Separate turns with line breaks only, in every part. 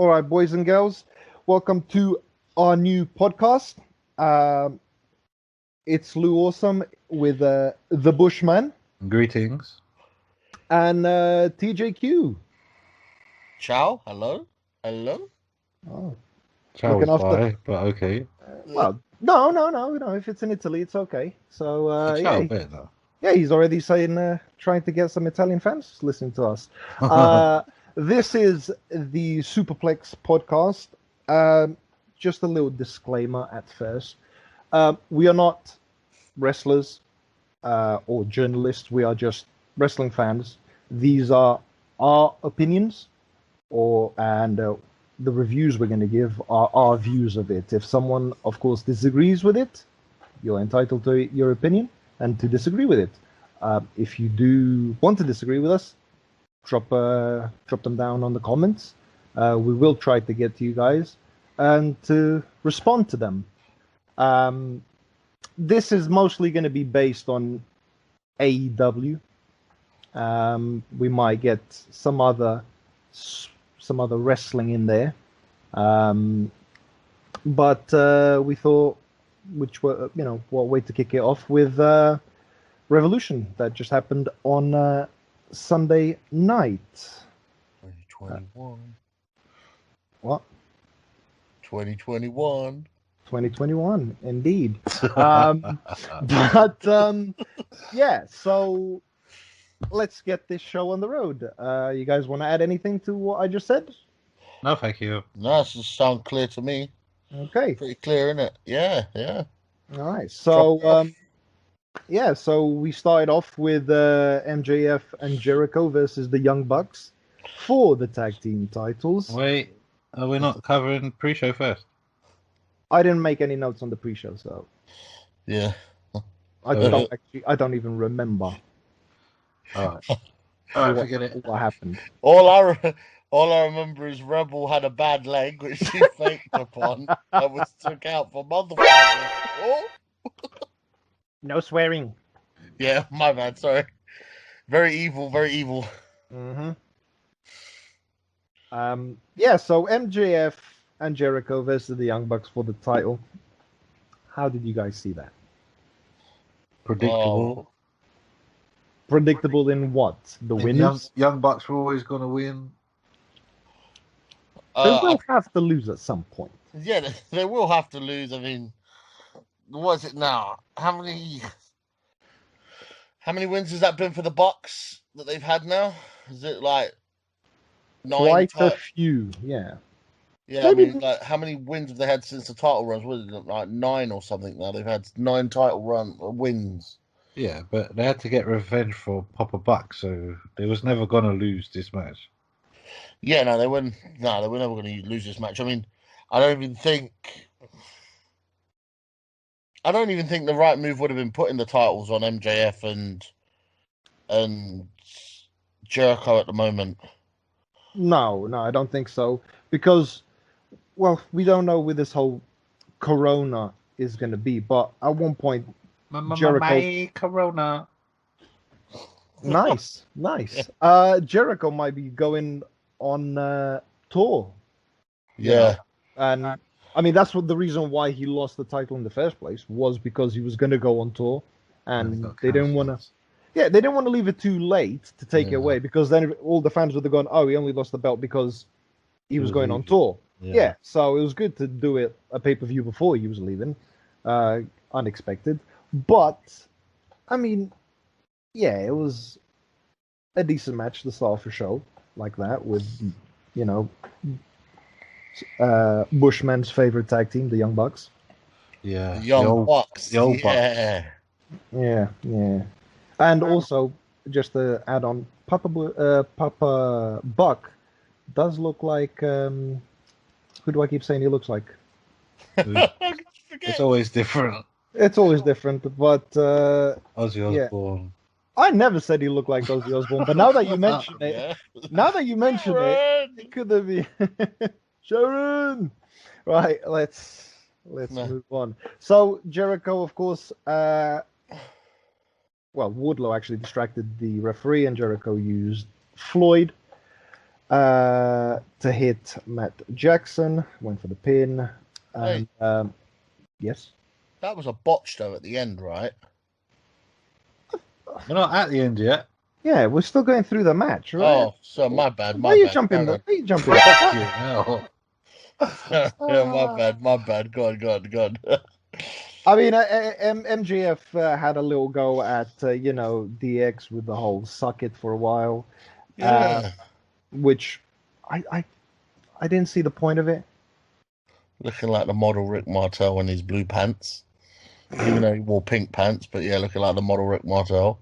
All right, boys and girls, welcome to our new podcast. It's Lou Awesome with the Bushman
Greetings.
and TJQ.
Ciao, hello.
Oh,
Ciao
looking
is
after.
bye, but okay.
Well, no. If it's in Italy, it's okay. So
Ciao better.
yeah, he's already saying trying to get some Italian fans listening to us. This is the Superplex podcast. Just a little disclaimer at first. We are not wrestlers or journalists. We are just wrestling fans. These are our opinions, and the reviews we're going to give are our views of it. If someone, of course, disagrees with it, you're entitled to your opinion and to disagree with it. If you do want to disagree with us, drop them down on the comments. We will try to get to you guys and to respond to them. This is mostly going to be based on A.E.W. We might get some other wrestling in there, but we thought, what way to kick it off with Revolution that just happened on Sunday night.
2021.
What?
2021.
2021, indeed. Yeah, so let's get this show on the road. You guys want to add anything to what I just said?
No, thank you.
No, it just sounds clear to me.
Okay.
Pretty clear, isn't it? Yeah.
All right. So, so we started off with MJF and Jericho versus the Young Bucks for the tag team titles.
Wait, are we not covering pre-show first?
I didn't make any notes on the pre-show, so
Yeah.
I don't even remember.
All right, forget it.
What happened?
All I remember is Rebel had a bad leg, which she faked upon and was took out for motherfucker. Oh.
No swearing.
Yeah, my bad. Sorry. Very evil.
Mm-hmm. So MJF and Jericho versus the Young Bucks for the title. How did you guys see that?
Predictable.
Predictable in what? The wins?
Young Bucks were always going to win.
They will have to lose at some point.
Yeah, they will have to lose. I mean, what is it now? How many wins has that been for the Bucks that they've had now? Is it like 9?
Quite a few, yeah.
Yeah, maybe. I mean, like, how many wins have they had since the title runs? Was it like 9 or something now? They've had 9 title wins.
Yeah, but they had to get revenge for Papa Buck, so they was never going to lose this match.
Yeah, no, they were never going to lose this match. I mean, I don't even think the right move would have been putting the titles on MJF and Jericho at the moment.
No, I don't think so. Because, well, we don't know where this whole Corona is going to be. But at one point, Jericho...
Corona.
Nice. Jericho might be going on tour.
Yeah.
And, I mean, that's the reason why he lost the title in the first place, was because he was going to go on tour. And they didn't want to... Yeah, they didn't want to leave it too late to take it away, because then all the fans would have gone, oh, he only lost the belt because he was going on tour. Yeah, so it was good to do it a pay-per-view before he was leaving. Unexpected. But, I mean, yeah, it was a decent match to start off a show like that with, Bushman's favorite tag team, the Young Bucks.
Yeah.
The Young Bucks.
The old
Bucks.
Yeah. And also, just to add on, Papa Buck does look like... who do I keep saying he looks like?
It's always different.
It's always different, but...
Ozzy Osbourne.
Yeah. I never said he looked like Ozzy Osbourne, but now that you mention it, it could have been... Sharon! Right, let's move on. So, Jericho, of course... Wardlow actually distracted the referee, and Jericho used Floyd. to hit Matt Jackson. Went for the pin. And, yes.
That was a botch though at the end, right?
We're not at the end yet.
Yeah, we're still going through the match, right?
Oh, so my bad.
Why are you jumping? Why are you jumping?
Fucking hell.
Yeah, my bad. Go on.
I mean, MJF had a little go at DX with the whole "suck it" for a while,
Yeah.
which I didn't see the point of it.
Looking like the model Rick Martel in his blue pants. Even though he wore pink pants, but yeah, looking like the model Rick Martel.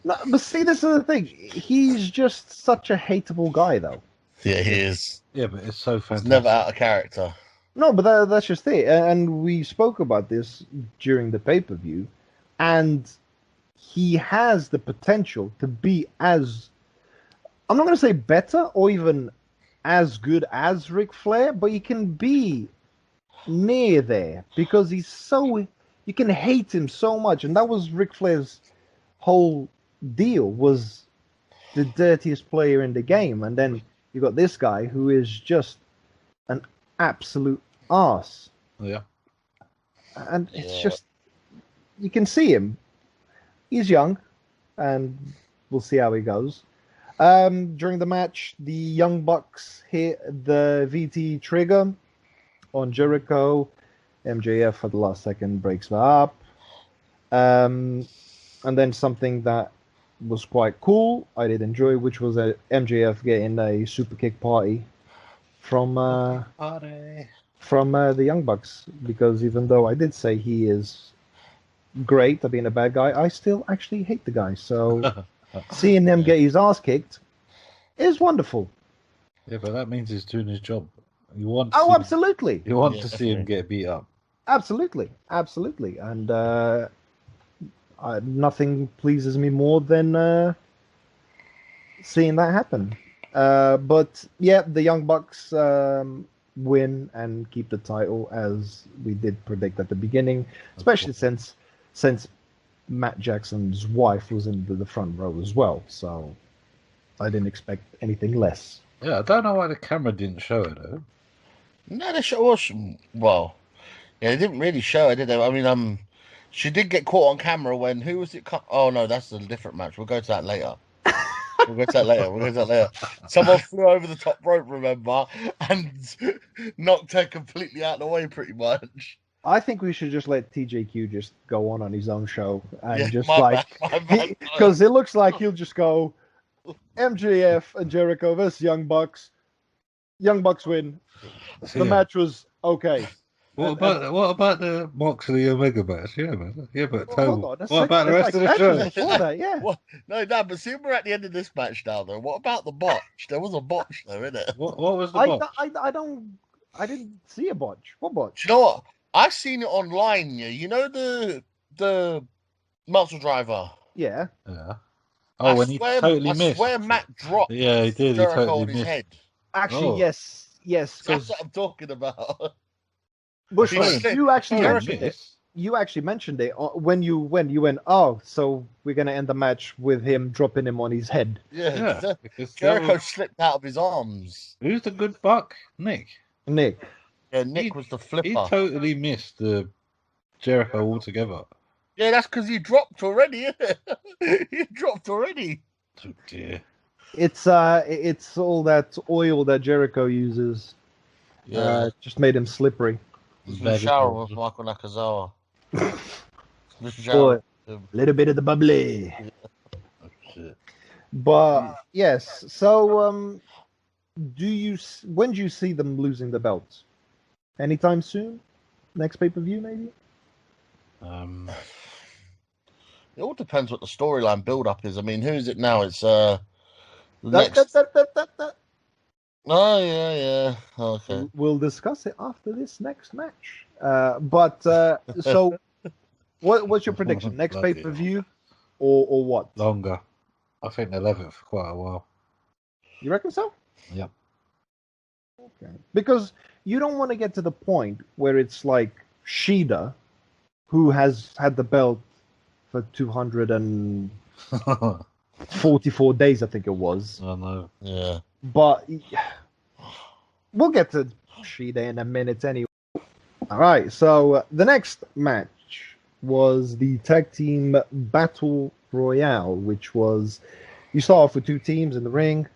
No, but see, this is the thing. He's just such a hateable guy, though.
Yeah, he is.
Yeah, but it's so fantastic.
He's never out of character.
No, but that's just it. And we spoke about this during the pay-per-view, and he has the potential to be as, I'm not going to say better or even as good as Ric Flair, but he can be near there because he's so, you can hate him so much. And that was Ric Flair's whole deal, was the dirtiest player in the game. And then you got this guy who is just an absolute arse.
Yeah.
And it's just, you can see him. He's young, and we'll see how he goes. During the match, the Young Bucks hit the VT trigger on Jericho. MJF at the last second breaks that up. And then something that was quite cool, I did enjoy, which was MJF getting a super kick party from the Young Bucks, because even though I did say he is great at being a bad guy, I still actually hate the guy. So seeing him get his ass kicked is wonderful.
Yeah, but that means he's doing his job. You want
absolutely.
You want to see him get beat up.
Absolutely. And nothing pleases me more than seeing that happen. But yeah, the Young Bucks win and keep the title, as we did predict at the beginning, especially since Matt Jackson's wife was in the front row as well. So I didn't expect anything less.
Yeah, I don't know why the camera didn't show it though.
No, they show us. Well, yeah, they didn't really show it, did they? I mean, she did get caught on camera when, who was it? Oh no, that's a different match. We'll go to that later. Someone flew over the top rope, remember, and knocked her completely out of the way, pretty much.
I think we should just let TJQ just go on his own show and because it looks like he'll just go MJF and Jericho versus Young Bucks. Young Bucks win. The match was okay.
What about the Moxley Omega match? Yeah, man. Yeah, but
what
about the rest of the show?
Yeah.
No, but see, we're at the end of this match now, though. What about the botch? There was a botch, though, isn't it?
What was the botch?
I didn't see a botch. What botch?
You know what? I seen it online. Yeah, you know the muscle driver.
Yeah.
Yeah. Oh, when he totally missed.
I swear Matt dropped.
Yeah, he did.
Jericho
he totally
on his
missed.
head.
Actually, yes.
That's what I'm talking about.
Bush, you actually mentioned it when you went. Oh, so we're gonna end the match with him dropping him on his head.
Yeah. Jericho slipped out of his arms.
Who's the good buck? Nick.
Yeah, Nick was the flipper.
He totally missed the Jericho altogether.
Yeah, that's because he dropped already, isn't it? He dropped already.
Oh dear.
It's all that oil that Jericho uses.
Yeah,
just made him slippery.
The shower was Michael Nakazawa.
A little bit of the bubbly.
Oh, shit.
But yes, so when do you see them losing the belts? Anytime soon? Next pay-per-view, maybe?
It all depends what the storyline build-up is. I mean, who is it now? It's
next.
Oh yeah. Okay.
We'll discuss it after this next match. So, what's your prediction? Next pay-per-view, or what?
Longer. I think they'll have it for quite a while.
You reckon so?
Yep.
Okay. Because you don't want to get to the point where it's like Shida, who has had the belt for 244 days, I think it was.
I know.
Yeah.
But we'll get to Shida in a minute anyway. All right, so the next match was the tag team battle royale, which was you start off with two teams in the ring.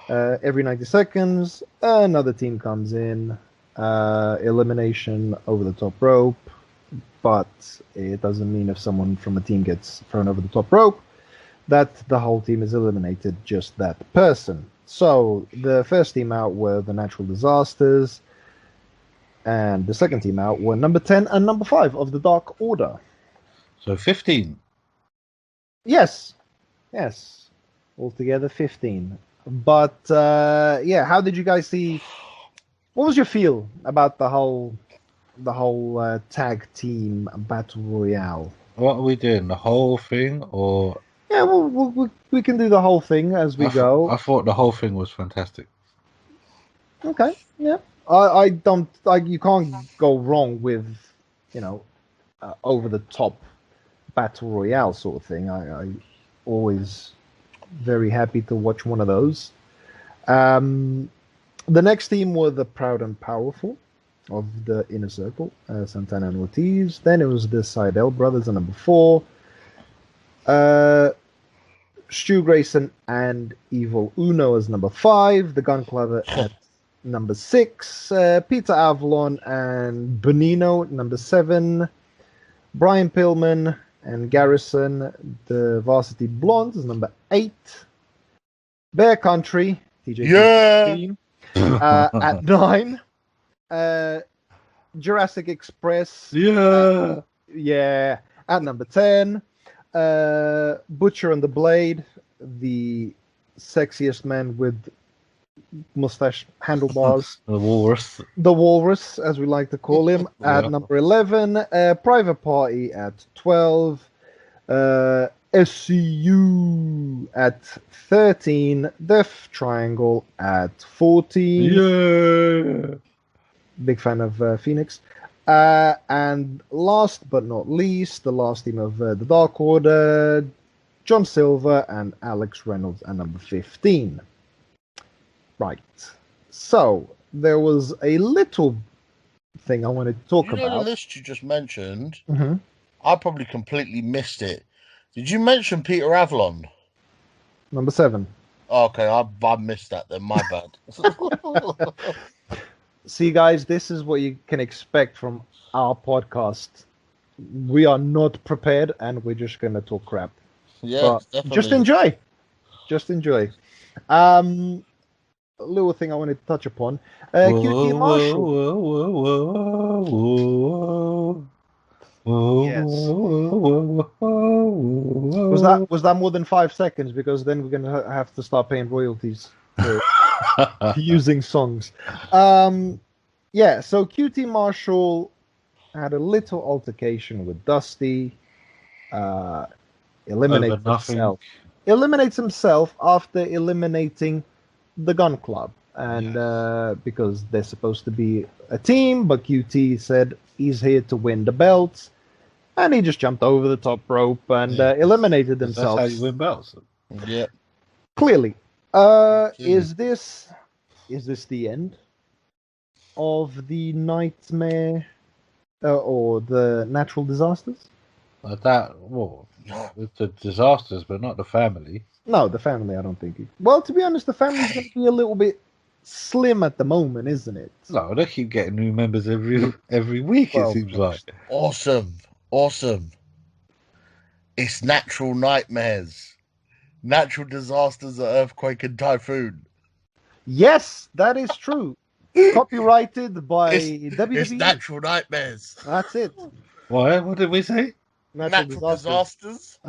Every 90 seconds, another team comes in. Elimination over the top rope, but it doesn't mean if someone from a team gets thrown over the top rope that the whole team is eliminated, just that person. So the first team out were the Natural Disasters, and the second team out were number 10 and number 5 of the Dark Order.
So 15.
Yes. Altogether 15. But yeah, how did you guys see? What was your feel about the whole tag team battle royale?
What are we doing? The whole thing, or
Yeah, we can do the whole thing as we go.
I thought the whole thing was fantastic.
Okay, yeah. I don't. You can't go wrong with, over the top battle royale sort of thing. I always very happy to watch one of those. The next team were the Proud and Powerful of the Inner Circle, Santana and Ortiz. Then it was the Seidel brothers at number 4. Stu Grayson and Evil Uno as number 5. The Gun Club at number 6. Peter Avalon and Bonino number 7. Brian Pillman and Garrison, the Varsity Blondes, is number 8. Bear Country, TJ at 9. Jurassic Express,
Yeah.
at number 10. Butcher and the Blade, the sexiest man with mustache handlebars.
The Walrus.
The Walrus, as we like to call him, at number 11. Private Party at 12. SCU at 13. Death Triangle at 14.
Yeah.
Big fan of Phoenix. And last but not least, the last team of the Dark Order, John Silver and Alex Reynolds at number 15. Right. So there was a little thing I wanted to talk about.
The list you just mentioned,
Mm-hmm.
I probably completely missed it. Did you mention Peter Avalon?
Number 7.
Okay, I missed that then. My bad.
See, guys, this is what you can expect from our podcast. We are not prepared, and we're just going to talk crap.
Yeah,
But
definitely.
Just enjoy. A little thing I wanted to touch upon. QT Marshall. Yes. Was that more than 5 seconds? Because then we're going to have to start paying royalties for using songs. Yeah, so QT Marshall had a little altercation with Dusty. Eliminates himself after eliminating the Gun Club. And because they're supposed to be a team, but QT said he's here to win the belts. And he just jumped over the top rope and eliminated himself.
That's how you win belts.
Yeah.
Clearly. Is this the end of the Nightmare or the Natural Disasters?
It's the Disasters, but not the family.
No, the family, I don't think. Well, to be honest, the family's going to be a little bit slim at the moment, isn't it?
No, they keep getting new members every week, it seems like.
Awesome. It's Natural Nightmares. Natural Disasters are Earthquake and Typhoon.
Yes, that is true. Copyrighted by WWE.
It's Natural Nightmares.
That's it.
What did we say?
Natural Disasters.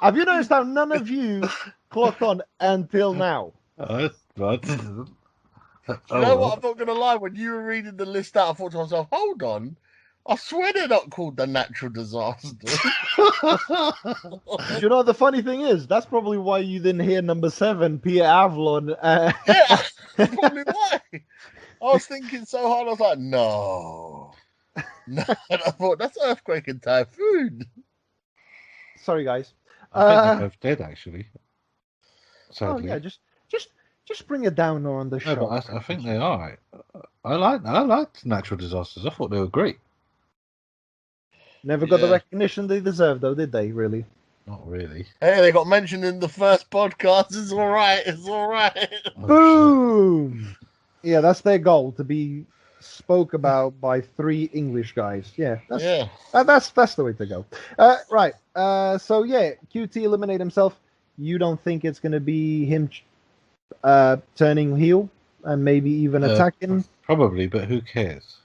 Have you noticed how none of you clocked on until now?
Right.
You know what? I'm not going to lie. When you were reading the list out, I thought to myself, hold on. I swear they're not called the Natural Disasters.
You know, the funny thing is, that's probably why you didn't hear number 7, Peter Avalon.
Yeah, that's probably why. I was thinking so hard, I was like, no. And I thought, that's Earthquake and Typhoon.
Sorry, guys.
I think they're both dead, actually. sadly.
Oh yeah, just bring it down on the
No,
show.
but I think they are. I liked natural disasters. I thought they were great.
Never got the
Yeah.
recognition they deserve, though, did they? Really?
Not really.
Hey, they got mentioned in the first podcast. It's all right. It's all right.
Oh,
Boom! Yeah, that's their goal, to be spoke about by 3 English guys. Yeah,
Yeah.
that's the way to go. Right. So yeah, QT eliminate himself. You don't think it's going to be him turning heel and maybe even attacking?
Probably, but who cares?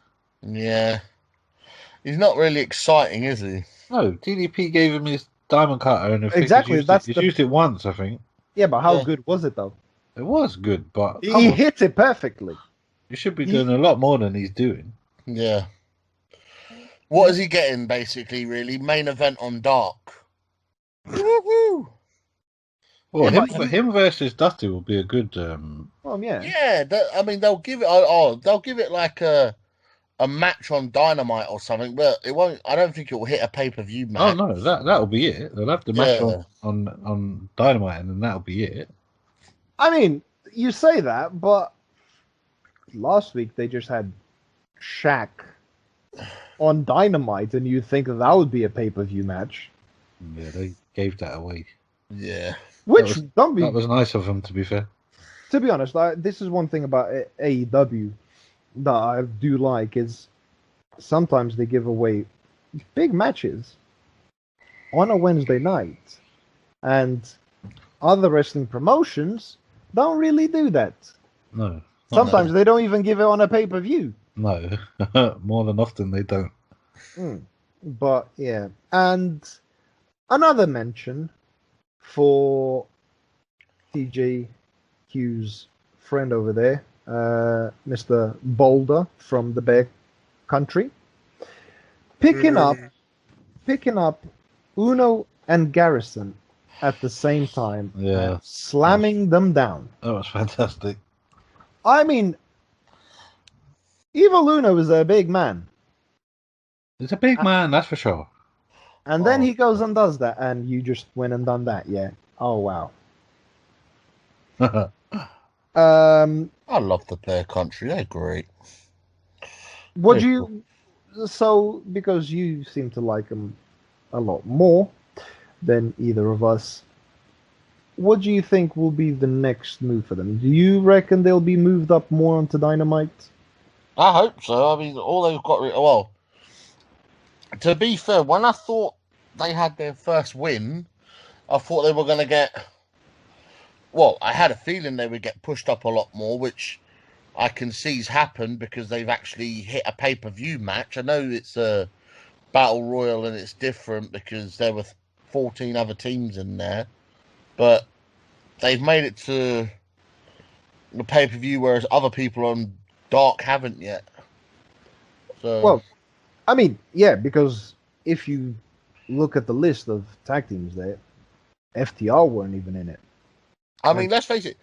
Yeah. He's not really exciting, is he?
No, DDP gave him his diamond cutter, and I think
Exactly,
he's used it once. I think
Yeah, but how
Yeah.
good was it though?
it was good, but come
He
on,
hit it perfectly.
he should be
he-
doing a lot more than he's doing.
Yeah. What is he getting, basically, really? Main event on Dark. Woo-hoo!
Well,
Yeah,
him versus Dusty will be a good.
Yeah.
Yeah, I mean, they'll give it. They'll give it like a match on Dynamite or something, but it won't. I don't think it will hit a pay-per-view match.
Oh no, that'll be it. They'll have the match
Yeah.
on Dynamite, and then that'll be it.
I mean, you say that, but last week they just had Shaq on Dynamite, and you think that would be a pay-per-view match.
Yeah, they gave that away.
Yeah.
Which,
That was nice of them, to be fair.
to be honest, this is one thing about AEW that I do like, is sometimes they give away big matches on a Wednesday night, and other wrestling promotions don't really do that.
No, not
Sometimes they don't even give it on a pay-per-view.
no. More than often they don't.
But yeah, and another mention for TJQ's friend over there, Mr. Boulder from the Bear Country, picking up Uno and Garrison at the same time,
Yeah.
and slamming them down.
That was fantastic.
I mean, Evil Uno is a big man.
He's a big man, that's for sure.
And then he goes and does that, and you just went and done that, yeah. Oh, wow.
I love the Bear Country. They're great.
What
Very
do you... So, because you seem to like them a lot more than either of us, what do you think will be the next move for them? Do you reckon they'll be moved up more onto Dynamite?
I hope so. I mean, all they've got. Well, to be fair, when I thought they had their first win, I thought they were going to get. Well, I had a feeling they would get pushed up a lot more, which I can see's happened because they've actually hit a pay-per-view match. I know it's a battle royal and it's different because there were 14 other teams in there, but they've made it to the pay-per-view, whereas other people on Dark haven't yet. So,
Well, I mean, yeah, because if you look at the list of tag teams there, FTR weren't even in it.
I mean, let's face it.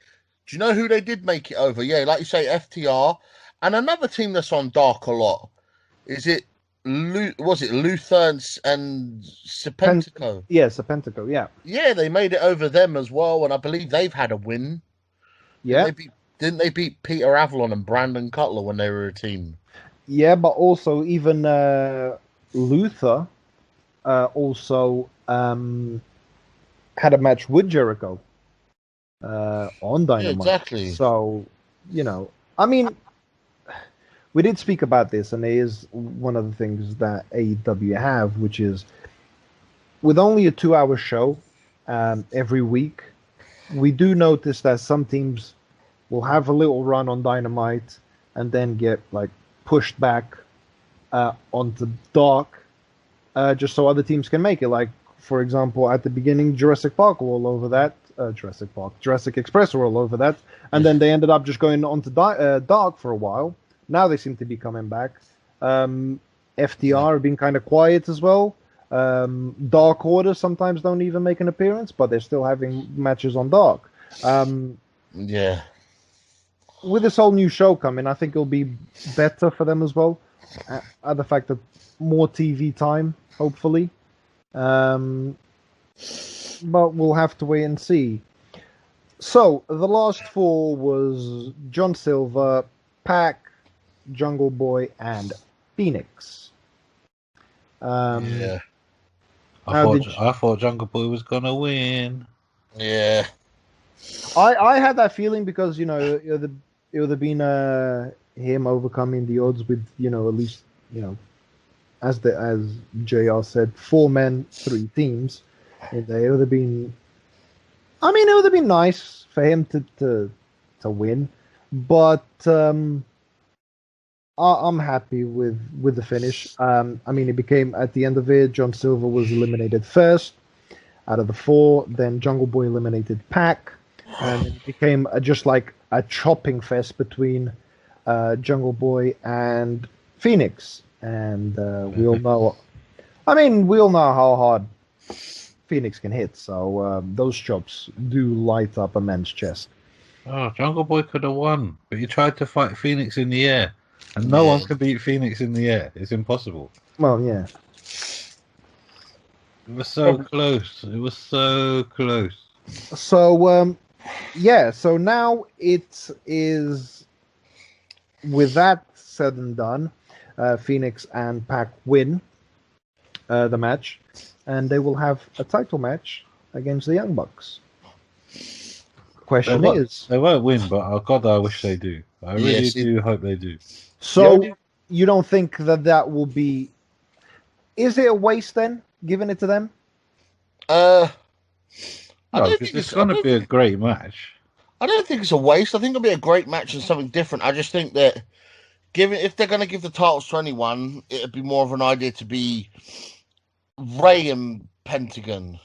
Do you know who they did make it over? Yeah, like you say, FTR, and another team that's on Dark a lot. Was it Luther and Serpentico?
Yeah, Serpentico, yeah.
Yeah, they made it over them as well, and I believe they've had a win.
Yeah.
Didn't they beat Peter Avalon and Brandon Cutler when they were a team?
Yeah, but also even Luther also had a match with Jericho on Dynamite.
Yeah, exactly.
So, I mean, we did speak about this, and it is one of the things that AEW have, which is with only a 2-hour show every week, we do notice that some teams will have a little run on Dynamite and then get pushed back onto Dark, just so other teams can make it. Like, for example, at the beginning, Jurassic Park were all over that. Jurassic Express were all over that, and then they ended up just going on to Dark for a while. Now they seem to be coming back. FTR have been kind of quiet as well. Dark Order sometimes don't even make an appearance, but they're still having matches on Dark.
Yeah.
With this whole new show coming, I think it'll be better for them as well. The fact that more TV time, hopefully. But we'll have to wait and see. So the last four was John Silver, Pac, Jungle Boy, and Phoenix.
Yeah.
Now did
I thought Jungle Boy was gonna win.
Yeah.
I had that feeling because it would have been him overcoming the odds with at least as JR said, 4 men, 3 teams. In there, it would have been. I mean, it would have been nice for him to win, but I'm happy with the finish. I mean, it became at the end of it, John Silver was eliminated first out of the 4. Then Jungle Boy eliminated Pac, and it became just like a chopping fest between Jungle Boy and Phoenix. And we all know. I mean, we all know how hard Phoenix can hit. So those chops do light up a man's chest.
Oh, Jungle Boy could have won, but he tried to fight Phoenix in the air, and no one can beat Phoenix in the air. It's impossible.
Well, yeah.
It was so close. It was so close.
So yeah. So now it is. With that said and done, Phoenix and Pac win the match, and they will have a title match against the Young Bucks. Question is,
they won't win, but oh God, I wish they do. I really do hope they do.
So you don't think that will be? Is it a waste then, giving it to them?
No, because it's going to be a great match.
I don't think it's a waste. I think it'll be a great match and something different. I just think that if they're going to give the titles to anyone, it'd be more of an idea to be Ray and Pentagon.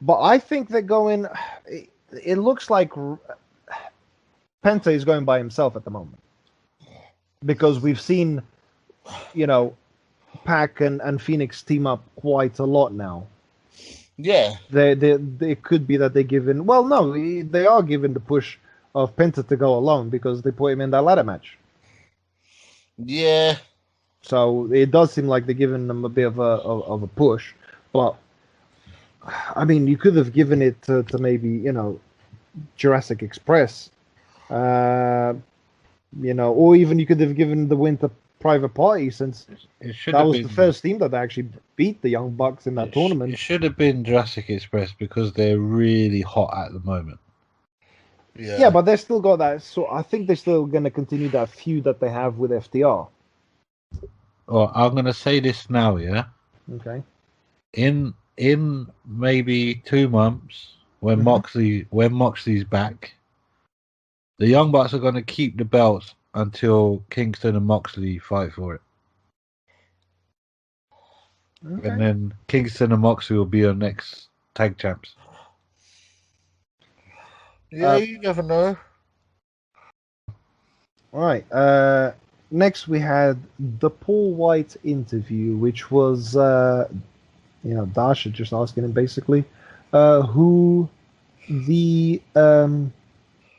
But I think they're going. It looks like Penta is going by himself at the moment because we've seen, Pac and Phoenix team up quite a lot now.
Yeah,
they could be that they given. Well, no, they are given the push of Penta to go alone because they put him in that ladder match.
Yeah.
So it does seem like they're giving them a bit of a push, but I mean, you could have given it to maybe Jurassic Express, or even you could have given the win to Private Party since that was the first team that actually beat the Young Bucks in that tournament.
It should have been Jurassic Express because they're really hot at the moment.
Yeah, but they still got that. So I think they're still going to continue that feud that they have with FTR.
Oh, I'm going to say this now, yeah.
Okay.
In maybe 2 months, when Moxley's back, the Young Bucks are going to keep the belts until Kingston and Moxley fight for it. Okay. And then Kingston and Moxley will be your next tag champs.
Yeah, you never know.
All right. Next, we had the Paul White interview, which was, Dasha just asking him basically who the, I don't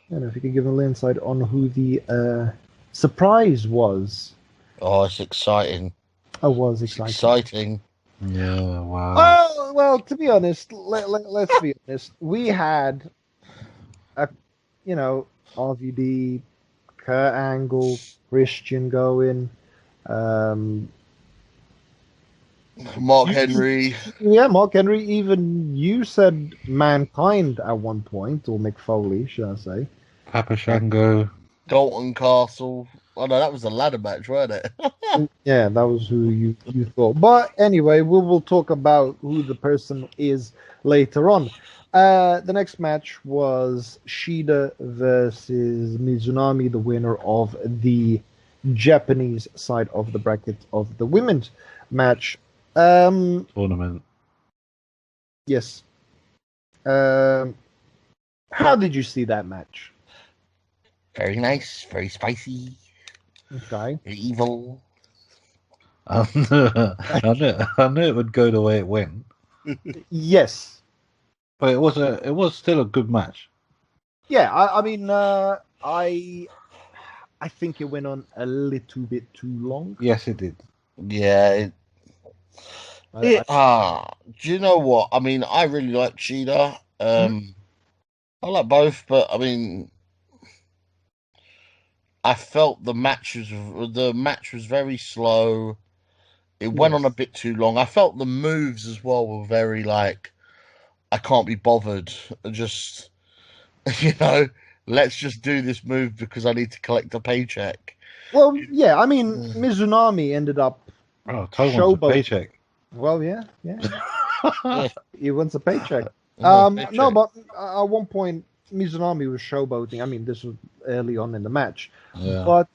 know if you could give a little insight on who the surprise was.
Oh, it's exciting.
Oh, was exciting.
Exciting.
Yeah, wow.
Oh, well, to be honest, let's be honest. We had RVD, Kurt Angle, Christian going,
Mark Henry.
Yeah, Mark Henry. Even you said Mankind at one point, or Mick Foley, should I say?
Papa Shango.
Dalton Castle. Oh no, that was a ladder match, wasn't it?
Yeah, that was who you thought. But anyway, we will talk about who the person is later on. The next match was Shida versus Mizunami, the winner of the Japanese side of the bracket of the women's match.
Tournament.
Yes. How did you see that match?
Very nice, very spicy.
Okay.
Very evil.
I knew it would go the way it went.
Yes.
But it was still a good match.
Yeah, I mean, I think it went on a little bit too long.
Yes, it did.
Yeah. Do you know what? I mean, I really like Shida. I like both, but I mean, I felt the match was very slow. It went on a
Yes.
bit too long. I felt the moves as well were very like I can't be bothered. Just you know, let's just do this move because I need to collect a paycheck.
Well, yeah. I mean,
Yeah.
Mizunami ended up
Oh, Toe wants a
showboat.
paycheck.
Well, yeah.
Yeah,
He wants a paycheck.
no
No,
paycheck.
but at one point, Mizunami was showboating. I mean, this was early on in the match,
Yeah.
but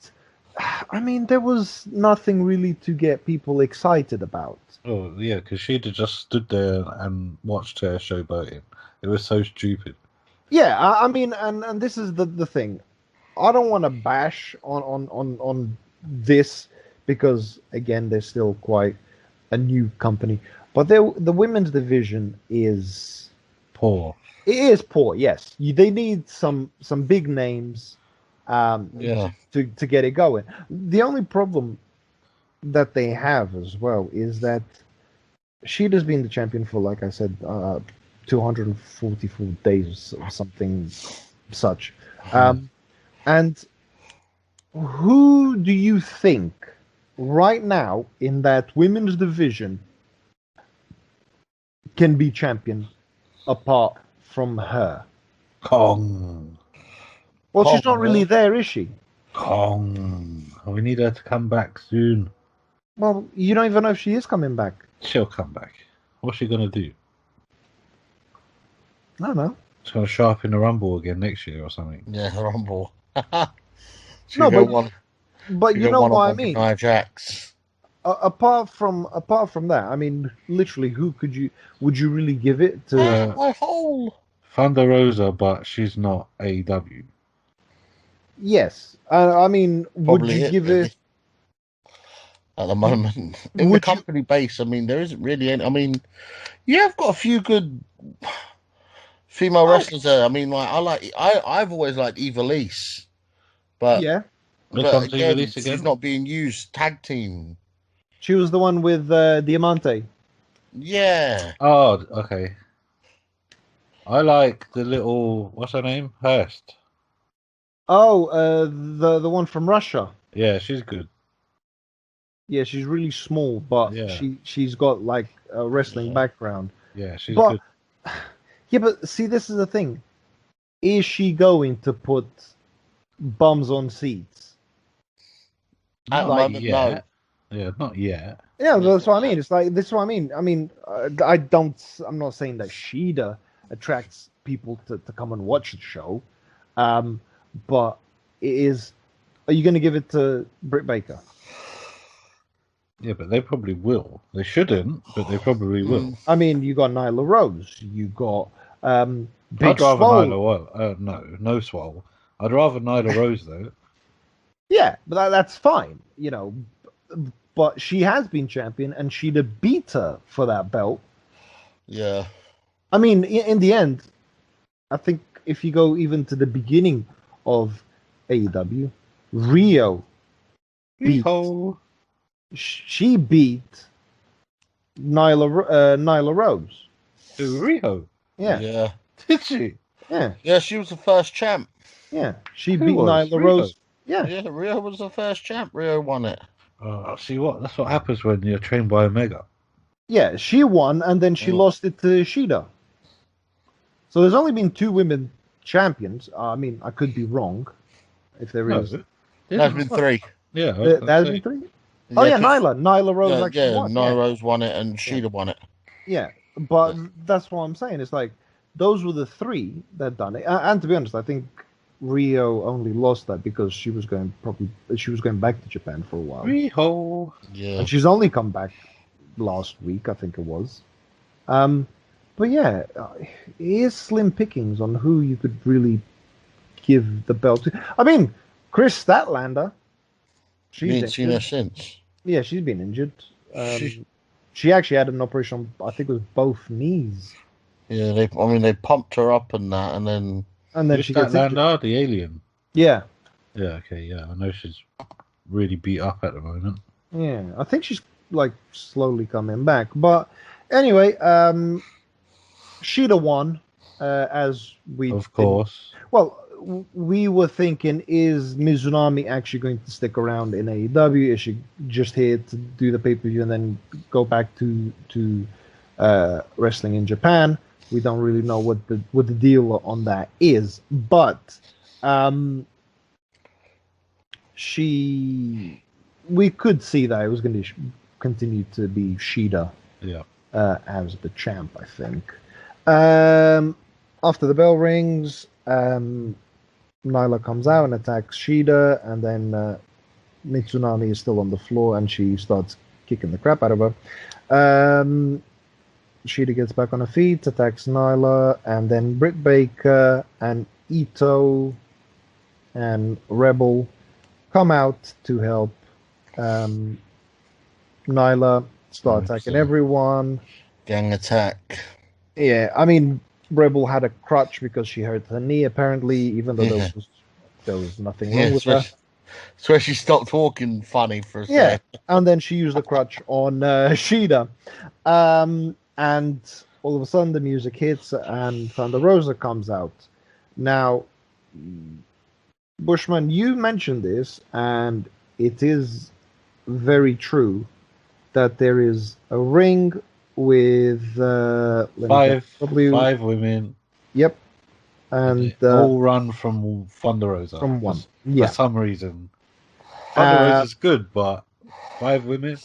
I mean, there was nothing really to get people excited about.
Oh, yeah, because she'd have just stood there and watched her showboating. It was so stupid.
Yeah, I mean, and this is the thing. I don't want to bash on this because again, they're still quite a new company, but the women's division is
Poor.
it is poor. Yes, they need some big names
Yeah,
to get it going. The only problem that they have as well is that Sheeta's been the champion for, like I said, 244 days or something such. And who do you think right now in that women's division can be champion apart from her?
Kong.
Well, she's
Kong,
not really there, is she?
Kong. We need her to come back soon.
Well, you don't even know if she is coming back.
She'll come back. What's she going to do?
I don't know.
She's going to show up in the Rumble again next year or something.
yeah, Rumble.
No,
go
but
one,
but
she
you
go
know what I
one-on-one with
mean.
Nia Jax.
Apart from that, I mean, literally, who would you really give it to?
My hole.
Thunder Rosa, but she's not A.E.W.
Yes, I mean, would
Probably
you
it,
give
really.
it?
At the moment, in the
Would you?
company base, I mean, there isn't really any. I mean, you have got a few good female wrestlers there. I mean, I've always liked Evilise, but
Yeah,
Which one's
again,
Evilise
she's
again?
not being used. Tag team,
she was the one with Diamante.
yeah.
Oh, okay. I like the little, what's her name? Hurst.
Oh, the one from Russia.
Yeah, she's good.
Yeah, she's really small, but
Yeah.
she's got like a wrestling
Yeah.
background.
Yeah, she's
But
good.
yeah, but see, this is the thing. Is she going to put bums on seats?
At the
Not
moment,
yet.
no.
Yeah, not yet.
Yeah, that's what I mean. It's like this is what I mean. I mean, I'm not saying that Sheeta attracts people to come and watch the show, but it is. Are you going to give it to Britt Baker?
Yeah, but they probably will. They shouldn't, but they probably will.
I mean, you got Nyla Rose. You got Big
I'd rather
Swole.
Nyla. No Swole. I'd rather Nyla Rose though.
Yeah, but that's fine. You know, but she has been champion, and she'd have beat her for that belt.
Yeah,
I mean, in the end, I think if you go even to the beginning of AEW, Rio beat.
Hee-ho.
She beat Nyla Rose.
To Riho.
Yeah,
yeah,
Did she?
yeah,
yeah. She was the first champ.
yeah. She
Who
beat
was?
Nyla
Rio?
Rose. Yeah,
Yeah, Rio was the first champ. Rio won it.
Oh, see what? That's what happens when you're trained by Omega.
yeah. She won, and then she lost it to Shida. So there's only been 2 women champions. I mean, I could be wrong. If there is,
There's been 3.
Yeah,
there's been 3. Oh yeah, Nyla Rose actually won.
Nia
Yeah.
Rose won it and Sheeta won it.
Yeah, but that's what I'm saying. It's like those were the 3 that done it. And to be honest, I think Rio only lost that because she was going back to Japan for a while,
Riho.
Yeah.
and she's only come back last week, I think it was. But yeah, it is slim pickings on who you could really give the belt to. I mean, Chris Statlander.
You ain't seen her since.
Yeah, she's been injured.
She-
She actually had an operation on, I think it was both knees.
Yeah, they pumped her up and that, and then
And then
Who's
she
that
gets injured.
Lander, the alien?
Yeah,
Yeah, okay, yeah. I know she's really beat up at the moment.
yeah. I think she's like slowly coming back. But anyway, Sheeta won. as we
Of course.
Well, we were thinking, is Mizunami actually going to stick around in AEW? Is she just here to do the pay-per-view and then go back to wrestling in Japan? We don't really know what the deal on that is, but we could see that it was going to continue to be Shida as the champ, I think. After the bell rings, Nyla comes out and attacks Shida, and then Mitsunami is still on the floor, and she starts kicking the crap out of her. Shida gets back on her feet, attacks Nyla, and then Britt Baker and Ito and Rebel come out to help Nyla start attacking everyone.
Gang attack.
Yeah, I mean, Rebel had a crutch because she hurt her knee, apparently, even though there was nothing wrong with her.
So she stopped talking funny for a
Yeah,
second.
and then she used the crutch on Shida. And all of a sudden the music hits and Thunder Rosa comes out. Now, Bushman, you mentioned this, and it is very true that there is a ring with
5 women.
Yep. And
all run from Thunder Rosa.
From one.
For some reason. Thunder Rosa's good, but 5 women?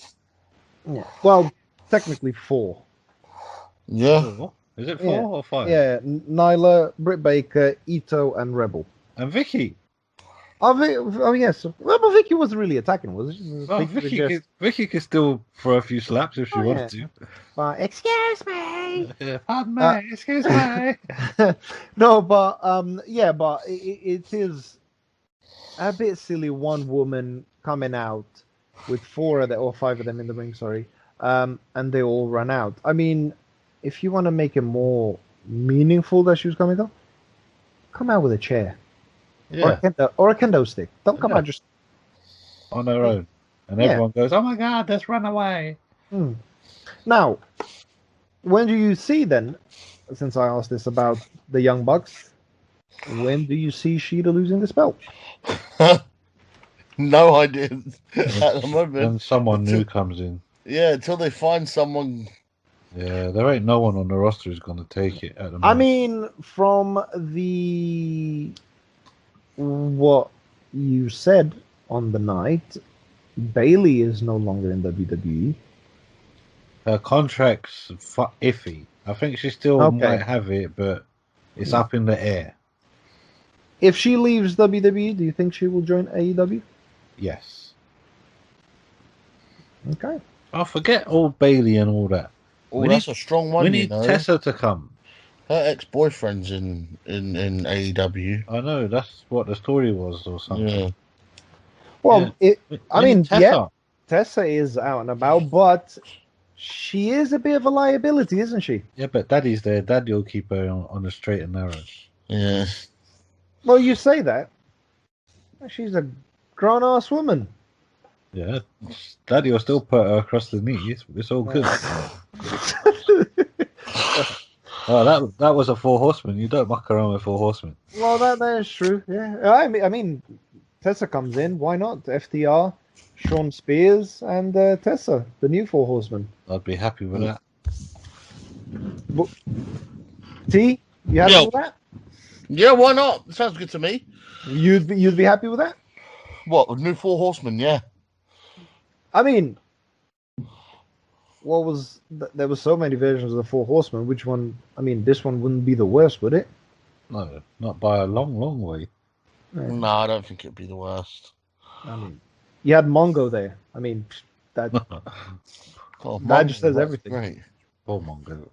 Yeah. Well, technically 4.
Yeah.
4? Is it 4 or 5?
Yeah, Nyla, Britt Baker, Ito, and Rebel.
And Vicky.
Oh yes. Well, but Vicky wasn't really attacking, was she?
Well, Vicky could still throw a few slaps if she wanted to.
Excuse me.
Pardon me. Excuse me.
No, but yeah, but it is a bit silly. One woman coming out with 4 of them or 5 of them in the ring. Sorry, and they all run out. I mean, if you want to make it more meaningful that she was coming out, come out with a chair.
Yeah.
Or a kendo stick. Don't come out just
on their own. And everyone goes, oh my God, let's run away.
Now, when do you see then, since I asked this about the Young Bucks, when do you see Shida losing this belt?
No idea at the moment.
When someone new comes in.
Yeah, until they find someone.
Yeah, there ain't no one on the roster who's going to take it at the moment.
I mean, from what you said on the night, Bailey is no longer in WWE.
Her contract's iffy. I think she still might have it, but it's up in the air.
If she leaves WWE, do you think she will join AEW?
Yes.
Okay.
I'll forget old Bailey and all that.
Oh, that's a strong one.
We need Tessa to come.
Her ex-boyfriend's in AEW.
I know, that's what the story was or something.
Yeah.
Well,
Tessa.
Tessa is out and about, but she is a bit of a liability, isn't she?
Yeah, but Daddy's there. Daddy will keep her on the straight and narrow.
Yeah.
Well, you say that. She's a grown-ass woman.
Yeah. Daddy will still put her across the knees. It's all good. Oh, that was a 4 horsemen. You don't muck around with 4 horsemen.
Well, that is true. Yeah, I mean, Tessa comes in. Why not? FTR, Sean Spears, and Tessa, the new 4 horsemen.
I'd be happy with that.
T, you happy with that?
Yeah, why not? Sounds good to me.
You'd be happy with that?
What, the new 4 horsemen? Yeah.
I mean, there were so many versions of the 4 horsemen. Which one? I mean, this one wouldn't be the worst, would it?
No, not by a long, long way.
No, I don't think it'd be the worst.
I mean, you had Mongo there. I mean, that that just says everything.
Great.
Poor Mongo.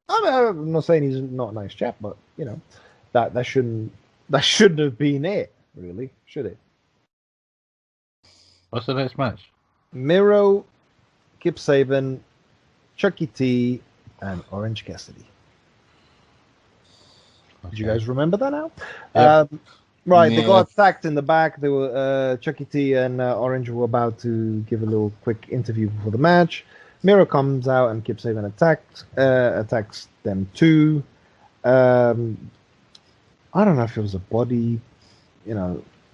I'm not saying he's not a nice chap, but you know, that shouldn't have been it, really, should it?
What's the next match?
Miro, Kip Saban, Chucky T, and Orange Cassidy. Okay. Did you guys remember that now?
Yeah.
Right, they got attacked in the back. They were Chucky T and Orange were about to give a little quick interview before the match. Miro comes out and Kip Saban attacks them too. I don't know if it was a body,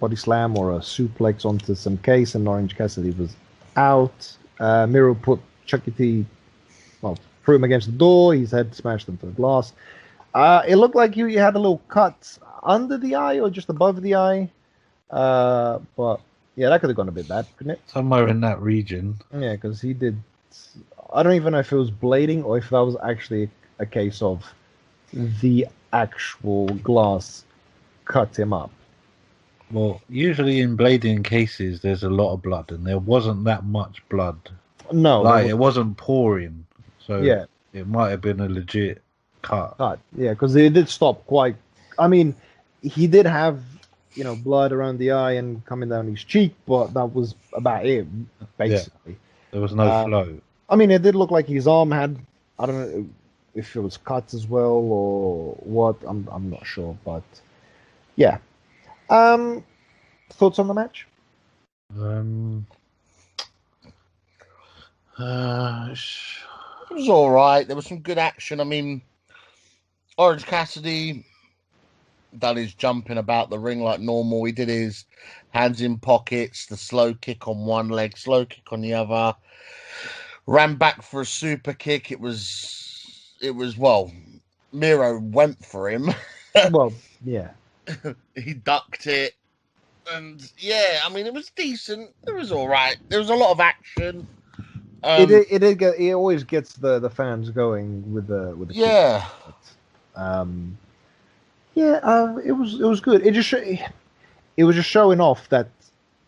body slam or a suplex onto some case, and Orange Cassidy was out. Miro put Chucky T, threw him against the door. His head smashed into the glass. It looked like he had a little cut under the eye or just above the eye. But yeah, that could have gone a bit bad, couldn't it?
Somewhere in that region.
Yeah, because he did. I don't even know if it was blading or if that was actually a case of the actual glass cut him up.
Well, usually in blading cases, there's a lot of blood, and there wasn't that much blood.
No,
it wasn't pouring, so
yeah,
it might have been a legit cut.
Yeah, because it did stop quite. I mean, he did have blood around the eye and coming down his cheek, but that was about it, basically.
Yeah, there was no flow.
I mean, it did look like his arm had. I don't know if it was cut as well or what. I'm not sure, but yeah. Thoughts on the match?
It was all right. There was some good action. I mean, Orange Cassidy done his jumping about the ring like normal. He did his hands in pockets, the slow kick on one leg, slow kick on the other. Ran back for a super kick. It was well, Miro went for him.
Well, yeah.
He ducked it. And yeah, I mean, it was decent. It was all right. There was a lot of action.
It always gets the fans going with the
yeah.
It was good. It was just showing off that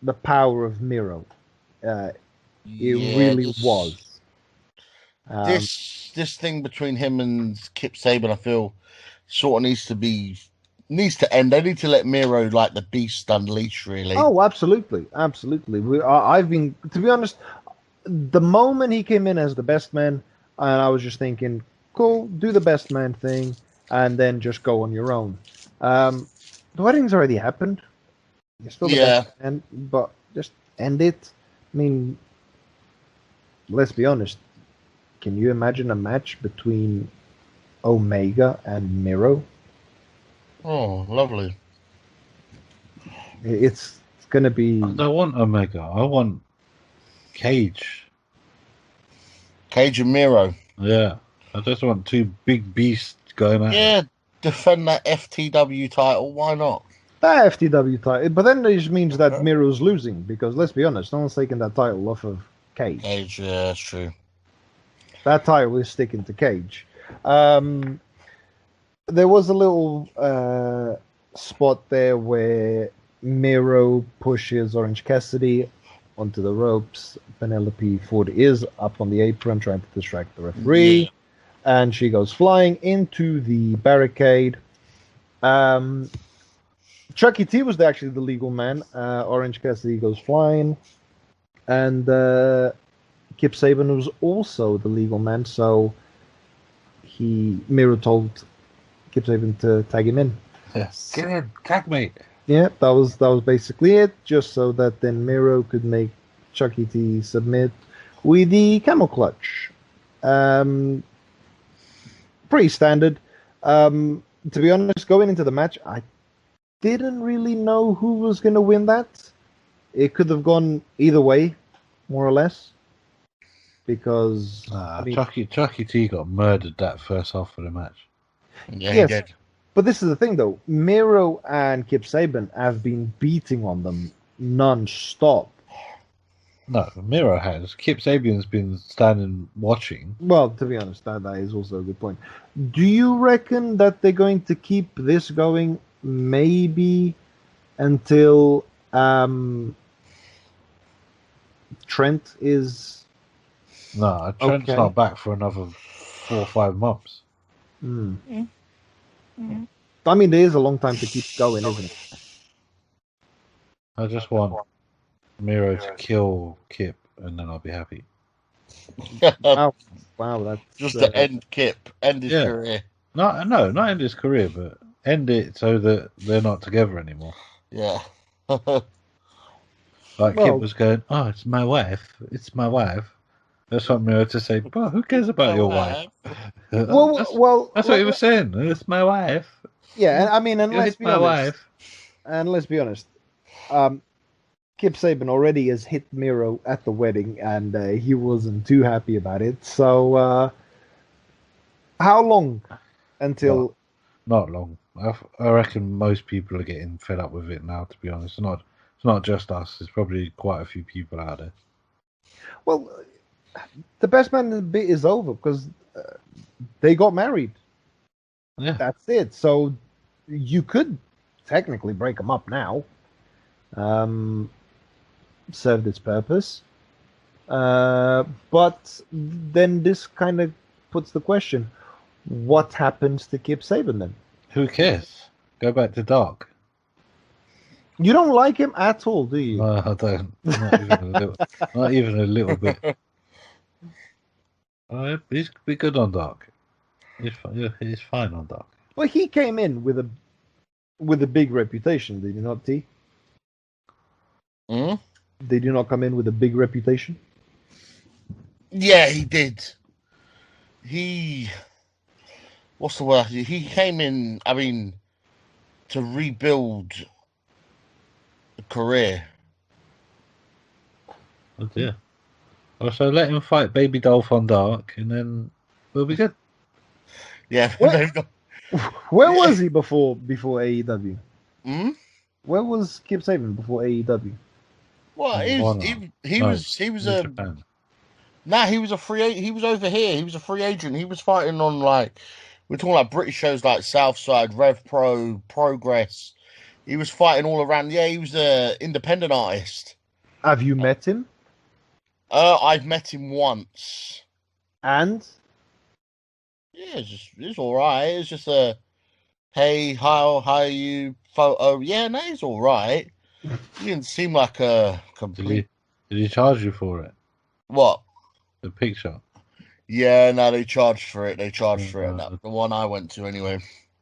the power of Miro. Really was.
This thing between him and Kip Sabian, I feel, sort of needs to end. They need to let Miro like the beast unleash. Really.
Oh, absolutely. I've been, to be honest, the moment he came in as the best man, and I was just thinking, cool, do the best man thing, and then just go on your own. The wedding's already happened. You're still the best man, but just end it. I mean, let's be honest. Can you imagine a match between Omega and Miro?
Oh, lovely.
It's going to be...
I don't want Omega. I want Cage.
Cage and Miro.
Yeah. I just want two big beasts going at it.
Yeah, defend that FTW title. Why not?
That FTW title. But then it just means that Miro's losing, because let's be honest, no one's taking that title off of Cage.
Cage, yeah, that's true.
That title is sticking to Cage. There was a little spot there where Miro pushes Orange Cassidy onto the ropes. Penelope Ford is up on the apron trying to distract the referee. And she goes flying into the barricade. Chucky T was actually the legal man. Orange Cassidy goes flying. And Kip Sabian was also the legal man. So Miro told Kip Sabian to tag him in.
Yes. Get in, tag me.
Yeah, that was basically it. Just so that then Miro could make Chucky T submit with the camel clutch. Pretty standard. To be honest, going into the match, I didn't really know who was going to win that. It could have gone either way, more or less. Because
Chucky T got murdered that first half of the match.
Yeah, he did.
But this is the thing, though. Miro and Kip Sabian have been beating on them non-stop.
No, Miro has. Kip Sabian's been standing watching.
Well, to be honest, that is also a good point. Do you reckon that they're going to keep this going maybe until Trent is...
No, Trent's not back for another 4 or 5 months.
I mean, there is a long time to keep going, isn't it?
I just want Miro to kill Kip, and then I'll be happy.
Wow, that's
just to end Kip, end his career.
No, not end his career, but end it so that they're not together anymore.
Yeah.
Kip was going, oh, it's my wife. That's what I to say. But who cares about your wife?
Well,
that's what he was saying. It's my wife.
Yeah, I mean, and
You
let's
hit
be
my
honest.
wife.
And let's be honest. Kip Saban already has hit Miro at the wedding, and he wasn't too happy about it. So, how long until?
Not long. I reckon most people are getting fed up with it now. To be honest, it's not just us. There's probably quite a few people out there.
Well, the best man in the bit is over because they got married.
Yeah,
That's it. So you could technically break them up now. Served its purpose. But then this kind of puts the question: what happens to Kip Saban then?
who cares? Go back to Dark.
You don't like him at all, do you?
No, I don't. Not even a little. Not even a little bit. He's be good on Dark. He's fine on Dark.
Well, he came in with a big reputation, did he not, T?
Hmm?
Did you not come in with a big reputation?
Yeah, he did. What's the word? He came in, I mean, to rebuild a career.
Oh dear. So let him fight Baby Dolph on Dark, and then we'll be good.
Yeah.
Where was he before AEW?
Hmm?
Where was Kip Saban before AEW?
Well, he was a
Japan.
Nah, he was a free agent. He was over here. He was a free agent. He was fighting on we're talking like British shows like Southside, Rev Pro, Progress. He was fighting all around. Yeah, he was an independent artist.
Have you met him?
I've met him once.
And
Yeah, it's all right. It's just a hey, how are you? Photo. Yeah, no, he's all right. He didn't seem like a complete.
Did he charge you for it?
What?
The picture.
Yeah, no, they charged for it. They charged for it. The one I went to anyway.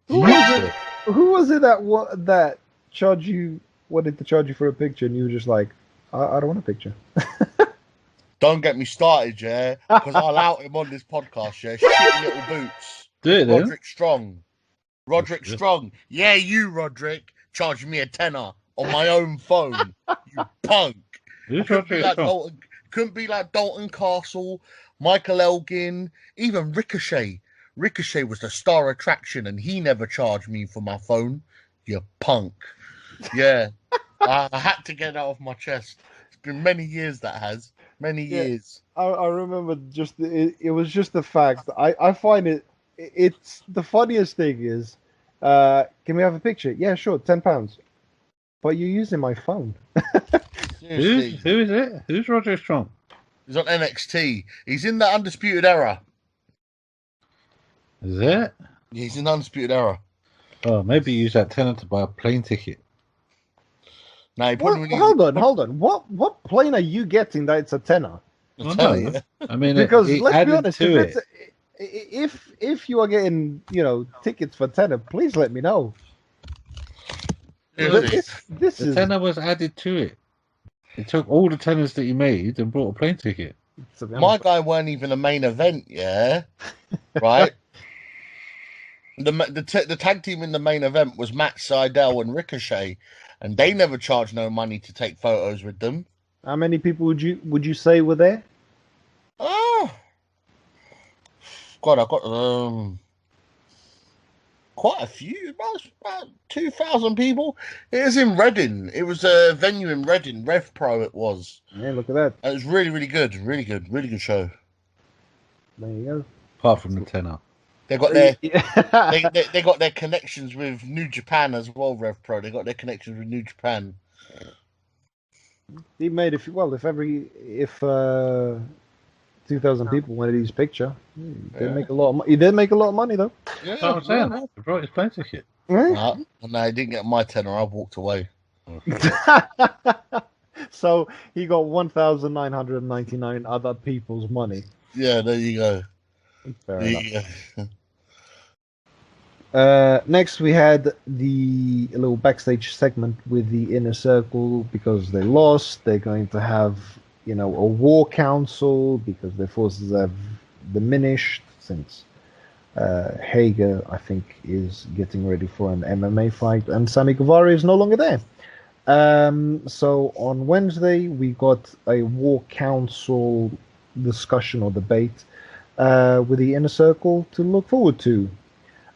Who was it that charged you? Wanted to charge you for a picture, and you were just like, I don't want a picture.
Don't get me started, yeah, because I'll out him on this podcast, yeah. Shitty little boots.
Do it then.
Roderick Strong. Yeah, you, Roderick, charged me a tenner on my own phone. You punk. Couldn't be like Dalton Castle, Michael Elgin, even Ricochet. Ricochet was the star attraction, and he never charged me for my phone. You punk. Yeah, I had to get that off my chest. It's been many years that has. Many years.
I remember it was just the fact. I find it's the funniest thing is, can we have a picture? Yeah, sure, £10. But you're using my phone.
Who is it? Who's Roger Strong?
He's on NXT. He's in the Undisputed Era.
Is it?
Yeah, he's in the Undisputed Era.
Oh, maybe use that tenner to buy a plane ticket.
No,
hold on. What plane are you getting that it's a tenner?
I mean,
because let's be honest, if you are getting tickets for tenner, please let me know.
The tenner was added to it. He took all the tenners that he made and bought a plane ticket.
My guy weren't even a main event, yeah, right. The tag team in the main event was Matt Sydal and Ricochet, and they never charged no money to take photos with them.
How many people would you say were there?
Oh, God, I got quite a few, about 2,000 people. It was in Reading. It was a venue in Reading, Rev Pro. It was.
Yeah, look at that.
It was really, really good, really good show.
There you go.
Apart from the tenner.
They got their they got their connections with New Japan as well, Rev Pro. They got their connections with New Japan.
He made if 2,000 people wanted his picture, he did make a lot of. He did make a lot of money though.
Yeah,
I was saying. I brought his plane ticket.
Right?
No, he didn't get my tenner. I walked away.
So he got 1,999 other people's money.
Yeah, there you go.
Fair enough. Next, we had a little backstage segment with the Inner Circle because they lost. They're going to have, a war council because their forces have diminished since Hager, I think, is getting ready for an MMA fight, and Sammy Guevara is no longer there. So on Wednesday, we got a war council discussion or debate with the inner circle to look forward to.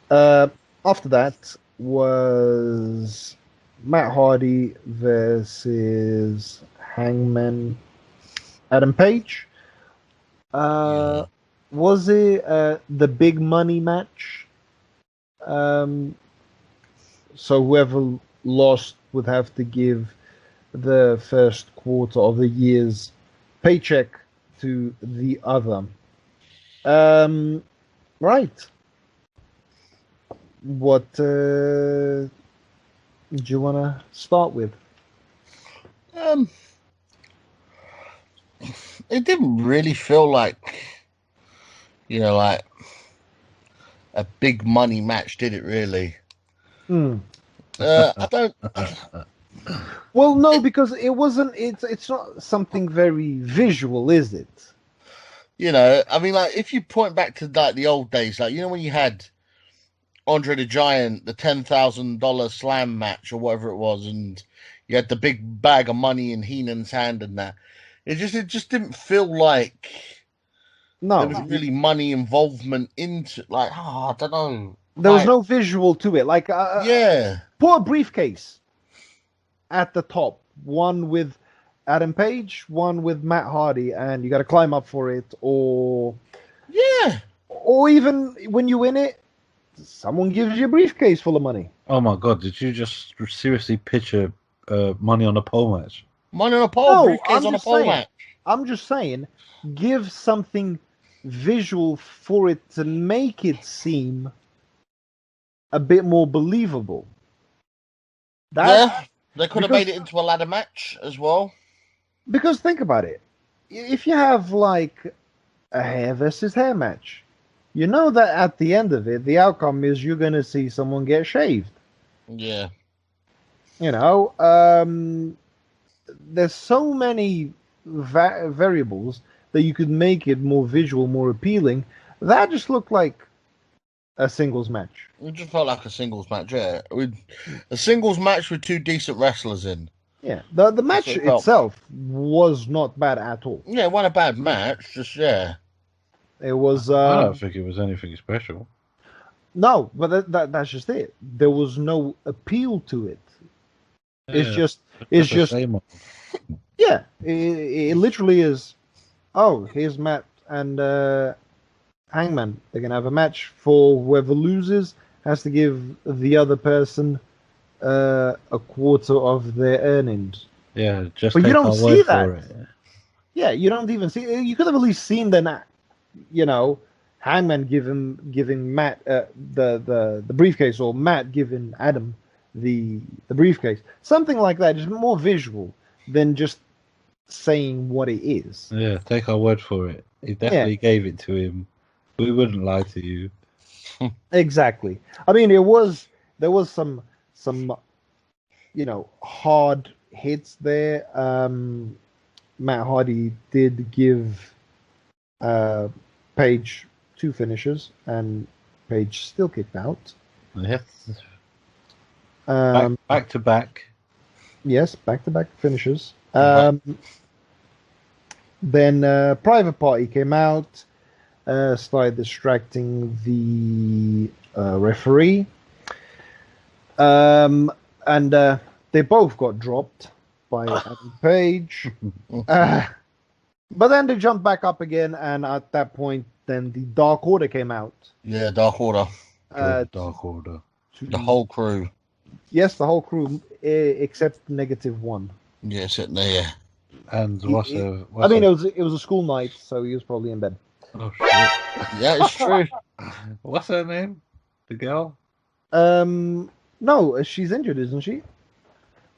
After that was Matt Hardy versus Hangman Adam Page. Was it the big money match? So whoever lost would have to give the first quarter of the year's paycheck to the other. Right. What do you want to start with?
It didn't really feel like, like a big money match, did it really? I don't.
Well, no, because it wasn't. It's not something very visual, is it?
I mean, like if you point back to like the old days, like when you had Andre the Giant, the $10,000 slam match or whatever it was, and you had the big bag of money in Heenan's hand and that. It just didn't feel like there was really money involvement into I don't know.
There was no visual to it. Like put a briefcase at the top, one with Adam Page, one with Matt Hardy, and you got to climb up for it, or even when you win it, someone gives you a briefcase full of money.
Oh my god! Did you just seriously picture money on a pole match?
Money on a pole, briefcase on a pole match.
I'm just saying, give something visual for it to make it seem a bit more believable.
They could have made it into a ladder match as well.
Because think about it. If you have like a hair versus hair match, you know that at the end of it, the outcome is you're going to see someone get shaved.
Yeah.
There's so many variables that you could make it more visual, more appealing. That just looked like a singles match.
It just felt like a singles match, yeah. A singles match with two decent wrestlers in.
Yeah, the match itself was not bad at all.
Yeah, it wasn't a bad match, just, yeah.
It was...
I don't think it was anything special.
No, but that's just it. There was no appeal to it. Yeah, it's just...
Same.
Yeah, it literally is, here's Matt and Hangman. They're going to have a match for whoever loses has to give the other person a quarter of their earnings.
Yeah, just
but you don't see that.
For it.
Yeah, you don't even see. You could have at least seen that. Hangman giving Matt the briefcase, or Matt giving Adam the briefcase. Something like that, just more visual than just saying what it is.
Yeah, take our word for it. He definitely gave it to him. We wouldn't lie to you.
Exactly. I mean, there was some hard hits there. Matt Hardy did give Page 2 finishes, and Page still kicked out.
Yes. Back to back.
Yes, back-to-back finishes. Then Private Party came out, started distracting the referee. And they both got dropped by Adam Page. But then they jumped back up again, and at that point, then the Dark Order came out.
Yeah, Dark Order.
Dark Order.
The whole crew.
Yes, the whole crew, except -1.
Yeah, sitting there, yeah.
And it
was a school night, so he was probably in bed.
Oh, shit.
Yeah, it's true.
What's her name? The girl?
No, she's injured, isn't she?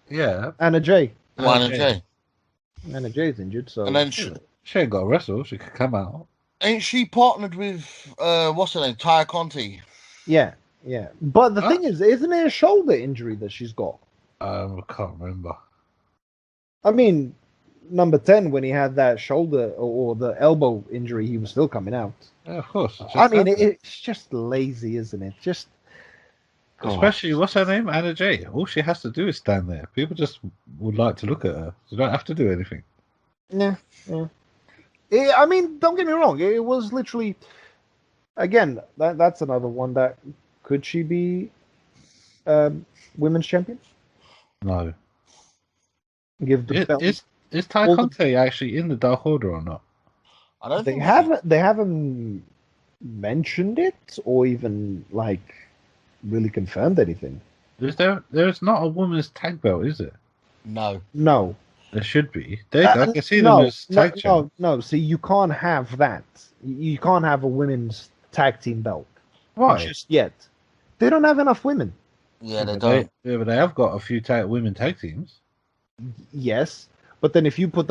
Yeah.
Anna Jay.
Anna Jay.
Anna Jay's injured, so...
And then
she ain't got to wrestle. She could come out.
Ain't she partnered with, what's her name, Taya Conti?
Yeah. But the thing is, isn't it a shoulder injury that she's got?
I can't remember.
I mean, number 10, when he had that shoulder or the elbow injury, he was still coming out.
Yeah, of course.
I mean, it's just lazy, isn't it? Just
Especially, what's her name? Anna Jay. All she has to do is stand there. People just would like to look at her. She don't have to do anything.
yeah. I mean, don't get me wrong. It was literally, again, that's another one that could she be women's champion?
No.
Give the belt.
Is Ty Conte actually in the Dark Order or not?
I don't think
They haven't mentioned it or even like really confirmed anything.
There's not a women's tag belt, is it?
No.
There should be. I can see them as tag champ.
No. See, you can't have that. You can't have a women's tag team belt.
Why?
Just yet. They don't have enough women.
Yeah, they don't.
But they have got a few women tag teams.
Yes, but then if you put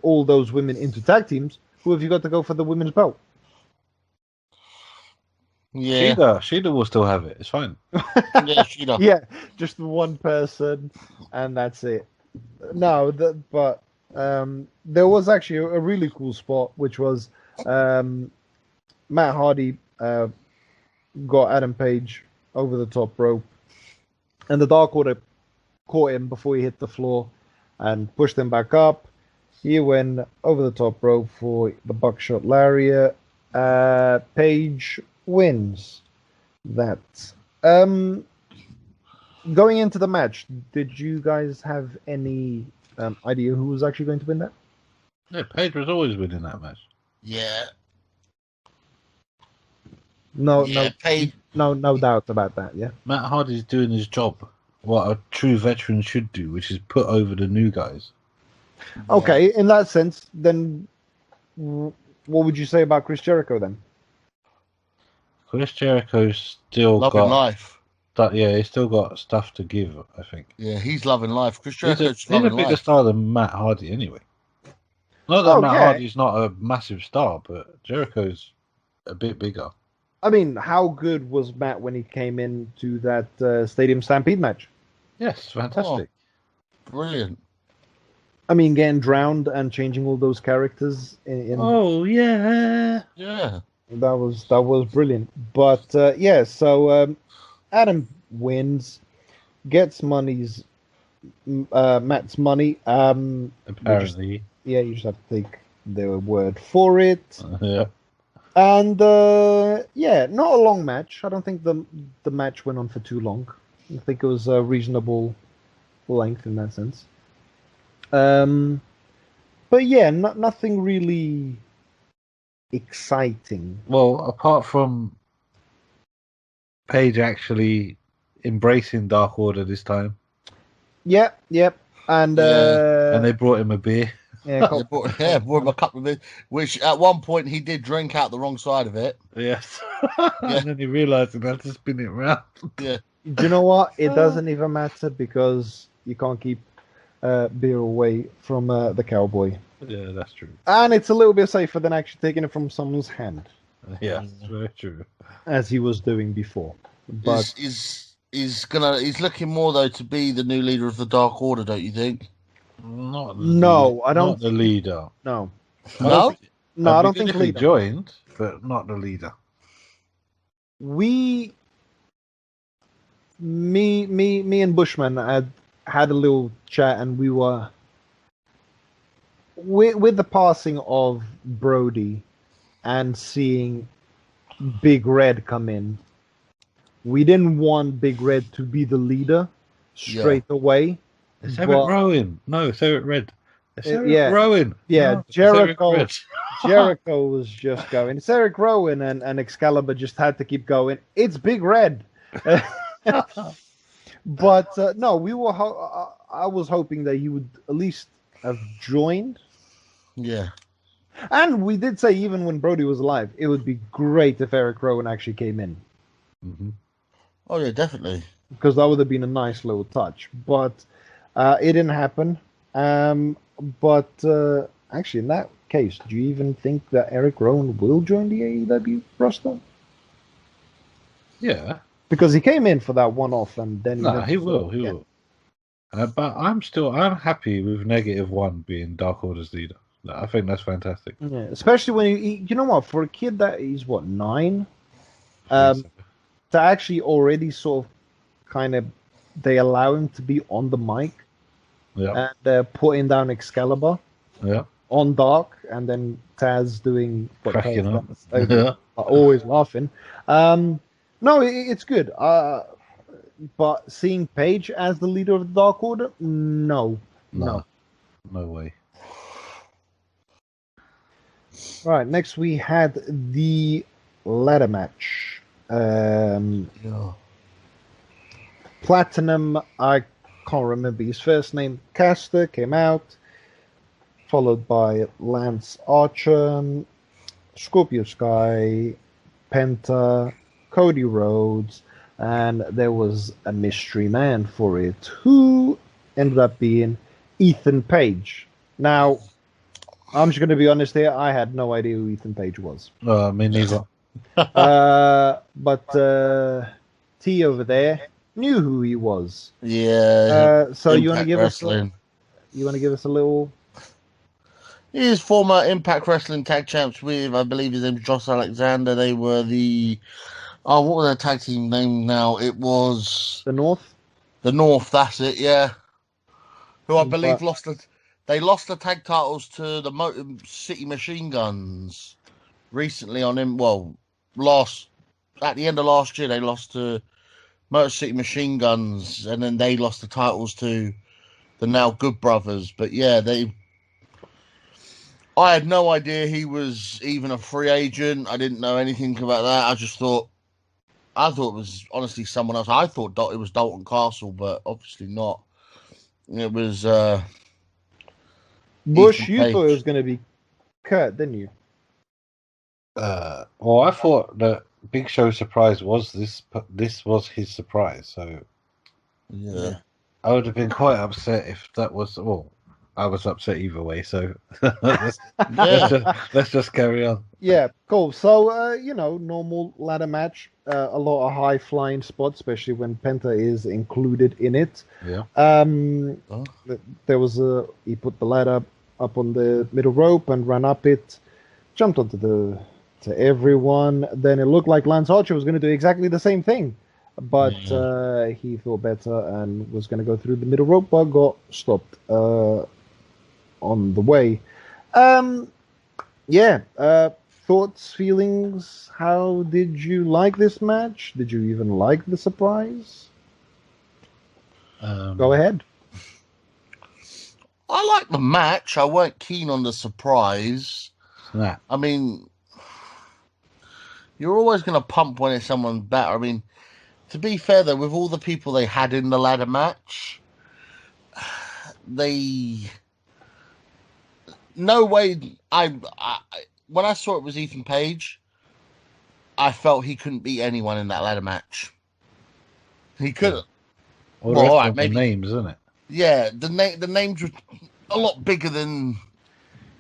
all those women into tag teams, who have you got to go for the women's belt?
Yeah.
Shida will still have it. It's fine.
Yeah, Shida.
Yeah, just one person, and that's it. No, but there was actually a really cool spot, which was Matt Hardy got Adam Page over the top rope, and the Dark Order caught him before he hit the floor and pushed him back up. He went over the top rope for the buckshot lariat. Page wins that. Going into the match, did you guys have any idea who was actually going to win that?
Yeah, Page was always winning that match.
Yeah.
No doubt about that. Yeah.
Matt Hardy's doing his job, what a true veteran should do, which is put over the new guys.
Okay, in that sense, then what would you say about Chris Jericho then?
Chris Jericho's still
loving life.
Yeah, he's still got stuff to give, I think.
Yeah, he's loving life. Chris
He's
Jericho's
a
loving
bigger
life.
star than Matt Hardy anyway. Not that Matt Hardy's not a massive star, but Jericho's a bit bigger.
I mean, how good was Matt when he came into that Stadium Stampede match?
Yes, fantastic.
Oh, brilliant.
I mean, getting drowned and changing all those characters.
Oh, yeah.
Yeah.
That was brilliant. But, so Adam wins, gets Matt's money.
Apparently.
You just have to take their word for it.
Yeah.
And, not a long match. I don't think the match went on for too long. I think it was a reasonable length in that sense. But yeah, nothing really exciting.
Well, apart from Page actually embracing Dark Order this time.
Yep. And
they brought him a beer.
Yeah,
brought him a couple of beers, which at one point he did drink out the wrong side of it.
Yes. And then he realised he had to spin it around.
Do
Yeah.
you know what? It doesn't even matter because you can't keep beer away from the cowboy.
Yeah, that's true.
And it's a little bit safer than actually taking it from someone's hand.
Yeah, that's very true.
As he was doing before. But
He's looking more though to be the new leader of the Dark Order, don't you think?
Not the
I don't.
Not the leader.
No.
No?
I don't think
he
leader.
joined, but not the leader.
Me and Bushman had a little chat, and we were with the passing of Brody and seeing Big Red come in. We didn't want Big Red to be the leader straight away.
It's Eric Rowan. No, it's Eric Red. It's Eric Rowan.
Yeah,
no,
Jericho. Jericho was just going. It's Eric Rowan, and Excalibur just had to keep going. It's Big Red. But no, we were. I was hoping that he would at least have joined.
Yeah.
And we did say even when Brody was alive, it would be great if Eric Rowan actually came in.
Mm-hmm.
Oh yeah, definitely.
Because that would have been a nice little touch, but it didn't happen. But actually, in that case, do you even think that Eric Rowan will join the AEW roster?
Yeah.
Because he came in for that one-off, and then
he will. He will. But I'm happy with -1 being Dark Order's leader. I think that's fantastic.
Yeah, especially when you know what, for a kid that is what 9,
Yes.
to actually already sort of kind of they allow him to be on the mic
Yeah.
and putting down Excalibur
Yeah.
on Dark, and then Taz doing what
Cracking
Taz
up.
does,
Yeah.
always laughing. No, it's good. But seeing Paige as the leader of the Dark Order, no.
No way.
Right, next we had the ladder match.
Yeah.
Platinum, I can't remember his first name, Caster came out, followed by Lance Archer, Scorpio Sky, Penta, Cody Rhodes, and there was a mystery man for it, who ended up being Ethan Page. Now, I'm just going to be honest here, I had no idea who Ethan Page was.
Me neither.
But T over there knew who he was.
Yeah.
So you want to
Impact
give
Wrestling.
us a little?
He is former Impact Wrestling tag champs with, I believe his name's Josh Alexander. They were the what was their tag team name now? It was
The North.
the North. That's it. Yeah. Who I believe
But-
they lost the tag titles to the Motor City Machine Guns recently on him. Well, at the end of last year they lost to Motor City Machine Guns, and then they lost the titles to the now Good Brothers. But yeah, I had no idea he was even a free agent. I didn't know anything about that. I thought it was honestly someone else. I thought it was Dalton Castle, but obviously not. It was
Bush,
Ethan
you
Page.
thought it was going to be Kurt, didn't you?
Well, I thought that Big Show's surprise was this. This was his surprise, so
Yeah.
I would have been quite upset if that was. Well, I was upset either way. So let's just carry on.
Yeah, cool. So, normal ladder match, a lot of high flying spots, especially when Penta is included in it.
Yeah.
There was he put the ladder up on the middle rope and ran up it, jumped onto to everyone. Then it looked like Lance Archer was going to do exactly the same thing, but he thought better and was going to go through the middle rope, but got stopped on the way. Thoughts, feelings? How did you like this match? Did you even like the surprise? Go ahead.
I liked the match. I weren't keen on the surprise.
Nah.
I mean, you're always going to pump when it's someone better. I mean, to be fair though, with all the people they had in the ladder match, no way. When I saw it was Ethan Page, I felt he couldn't beat anyone in that ladder match. He couldn't.
Well,
Well, all right, maybe
the names, isn't it?
Yeah, the names were a lot bigger than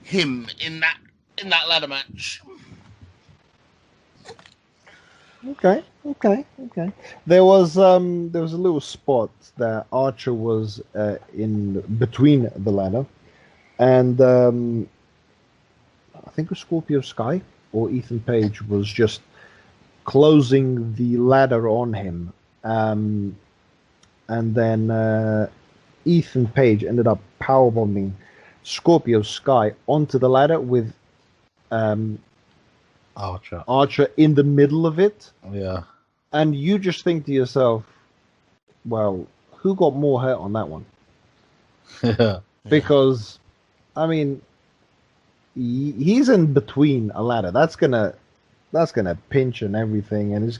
him in that ladder match.
Okay. There was a little spot that Archer was in between the ladder, and I think it was Scorpio Sky or Ethan Page was just closing the ladder on him, and then Ethan Page ended up powerbombing Scorpio Sky onto the ladder with Archer in the middle of it.
Yeah.
And you just think to yourself, well, who got more hurt on that one?
Yeah.
Because, I mean, he's in between a ladder. That's gonna pinch and everything, and it's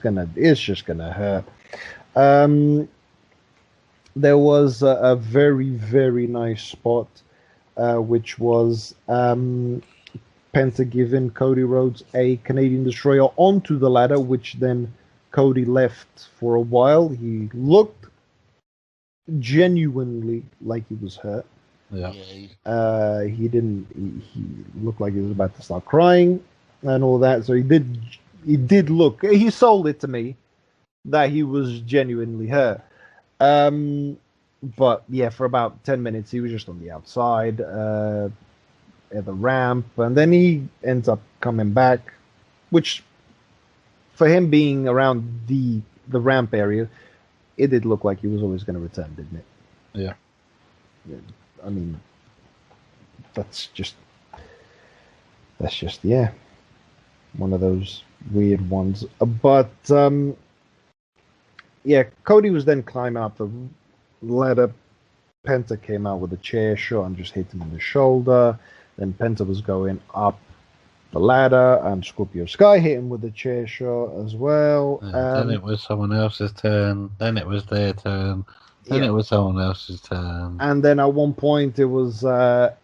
just gonna hurt. There was a very, very nice spot, which was Penta giving Cody Rhodes a Canadian Destroyer onto the ladder, which then Cody left for a while. He looked genuinely like he was hurt.
Yeah.
He didn't. He looked like he was about to start crying and all that. So he did look. He sold it to me that he was genuinely hurt. But yeah, for about 10 minutes, he was just on the outside at the ramp, and then he ends up coming back, which for him being around the ramp area, it did look like he was always going to return, didn't it?
Yeah.
I mean, that's just yeah, one of those weird ones. But yeah, Cody was then climbing up the ladder. Penta came out with a chair shot and just hit him in the shoulder. Then Penta was going up the ladder, and Scorpio Sky hit him with a chair shot as well.
Then it was someone else's turn. Then it was their turn. Then it was someone else's turn.
And then at one point, it was at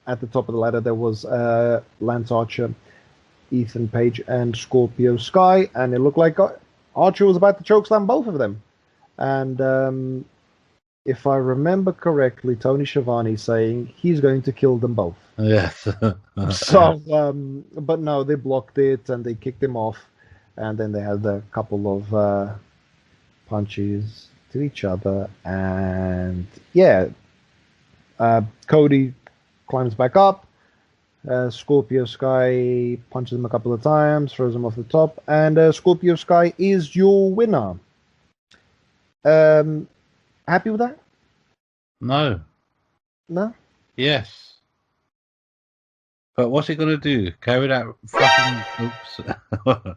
the top of the ladder. There was Lance Archer, Ethan Page, and Scorpio Sky, and it looked like Archer was about to chokeslam both of them. And if I remember correctly, Tony Schiavone saying he's going to kill them both.
Yes.
So, but no, they blocked it and they kicked him off, and then they had a couple of punches to each other, and yeah, Cody climbs back up. Scorpio Sky punches him a couple of times, throws him off the top, and Scorpio Sky is your winner. Happy with that?
No.
No?
Yes. But what's he gonna do? Carry that fucking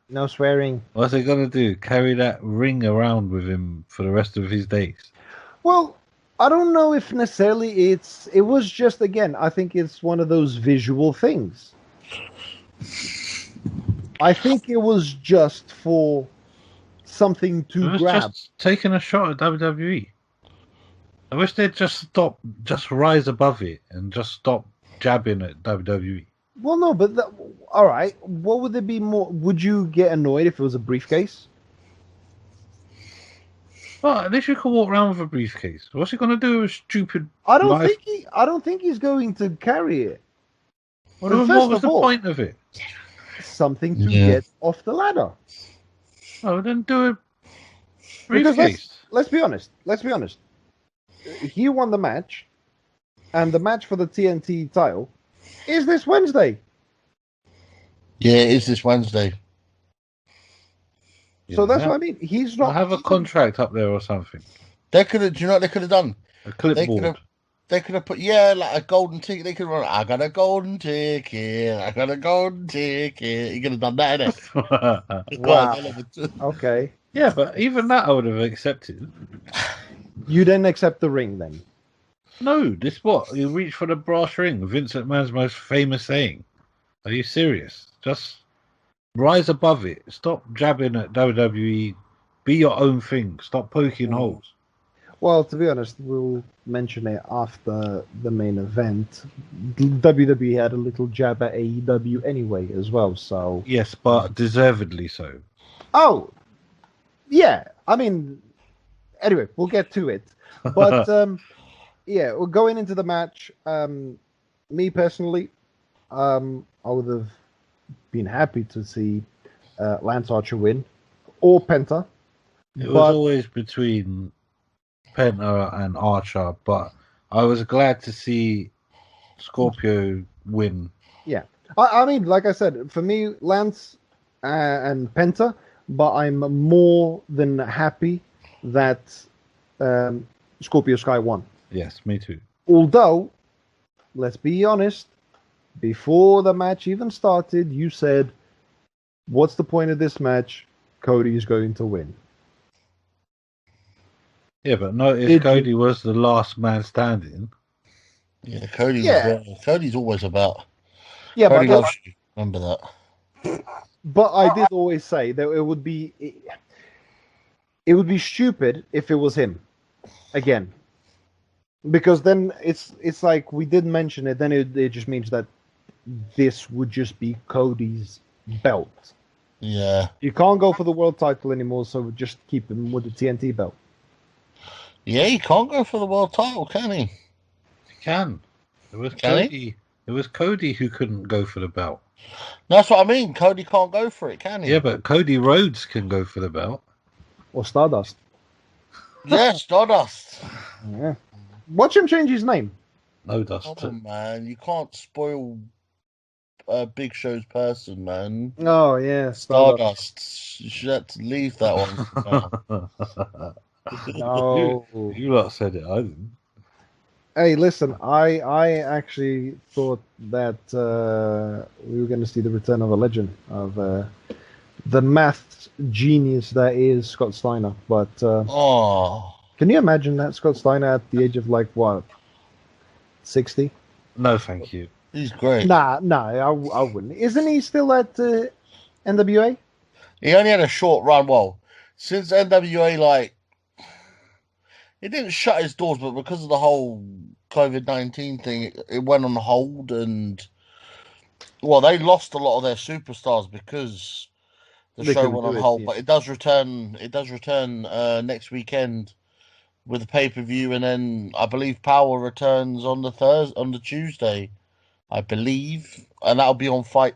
No swearing.
What's he gonna do? Carry that ring around with him for the rest of his days?
Well, I don't know if necessarily it was just, again, I think it's one of those visual things. I think it was just for something to
It was
grab.
just taking a shot at WWE. I wish they'd just rise above it and just stop jabbing at WWE.
Well, no, but all right. What would there be more? Would you get annoyed if it was a briefcase?
Well, at least you can walk around with a briefcase. What's he gonna do with stupid?
I don't think he's going to carry it.
What was the point of it?
Something to get off the ladder.
Oh, then do a
Because
briefcase.
let's be honest. He won the match, and the match for the TNT title is this Wednesday.
Yeah, it is this Wednesday.
So that's what I mean. He's not.
I'll have a contract up there or something.
They could have. Do you know what they could have done?
A clipboard.
They could have put like a golden ticket. They could have run. I got a golden ticket. I got a golden ticket. You could have done that, innit?
Wow. Okay.
Yeah, but even that I would have accepted.
You didn't accept the ring then?
No, this what? You reach for the brass ring. Vince McMahon's most famous saying. Are you serious? Just rise above it. Stop jabbing at WWE. Be your own thing. Stop poking holes.
Well, to be honest, we'll mention it after the main event. WWE had a little jab at A.E.W. anyway as well, so...
Yes, but deservedly so.
Oh! Yeah, I mean... Anyway, we'll get to it. But, yeah, we're going into the match. Me, personally, I would have been happy to see Lance Archer win. Or Penta.
It was always between Penta and Archer, but I was glad to see Scorpio win.
Yeah. I mean, like I said, for me, Lance and Penta, but I'm more than happy that Scorpio Sky won.
Yes, me too.
Although, let's be honest, before the match even started, you said, what's the point of this match? Cody's going to win.
Yeah, but notice Cody was the last man standing.
Yeah, Cody's always about.
Yeah,
Cody
but
loves you. Remember that.
But I did always say that it would be stupid if it was him again, because then it's like we did mention it. Then it just means that this would just be Cody's belt.
Yeah.
You can't go for the world title anymore, so just keep him with the TNT belt.
Yeah, he can't go for the world title, can he?
He can. It was Cody. It was Cody who couldn't go for the belt.
That's what I mean. Cody can't go for it, can he?
Yeah, but Cody Rhodes can go for the belt.
Or Stardust.
Yeah, Stardust.
Yeah. Watch him change his name.
No dust.
Come on, man. You can't spoil Big Show's person, man.
Oh yeah,
Stardust. You should have to leave that one for now.
No.
You lot said it. I didn't.
Hey, listen. I actually thought that we were going to see the return of a legend of the math genius that is Scott Steiner. But
Oh.
can you imagine that Scott Steiner at the age of like what, 60?
No, thank you.
He's great.
Nah, I wouldn't. Isn't he still at NWA?
He only had a short run. Well, since NWA, like, he didn't shut his doors, but because of the whole COVID-19 thing, it went on hold, and well, they lost a lot of their superstars because the
They
show
couldn't
went on
do it,
hold.
yeah.
But it does return. It does return next weekend with the pay-per-view, and then I believe Power returns on the Tuesday, I believe, and that'll be on Fight.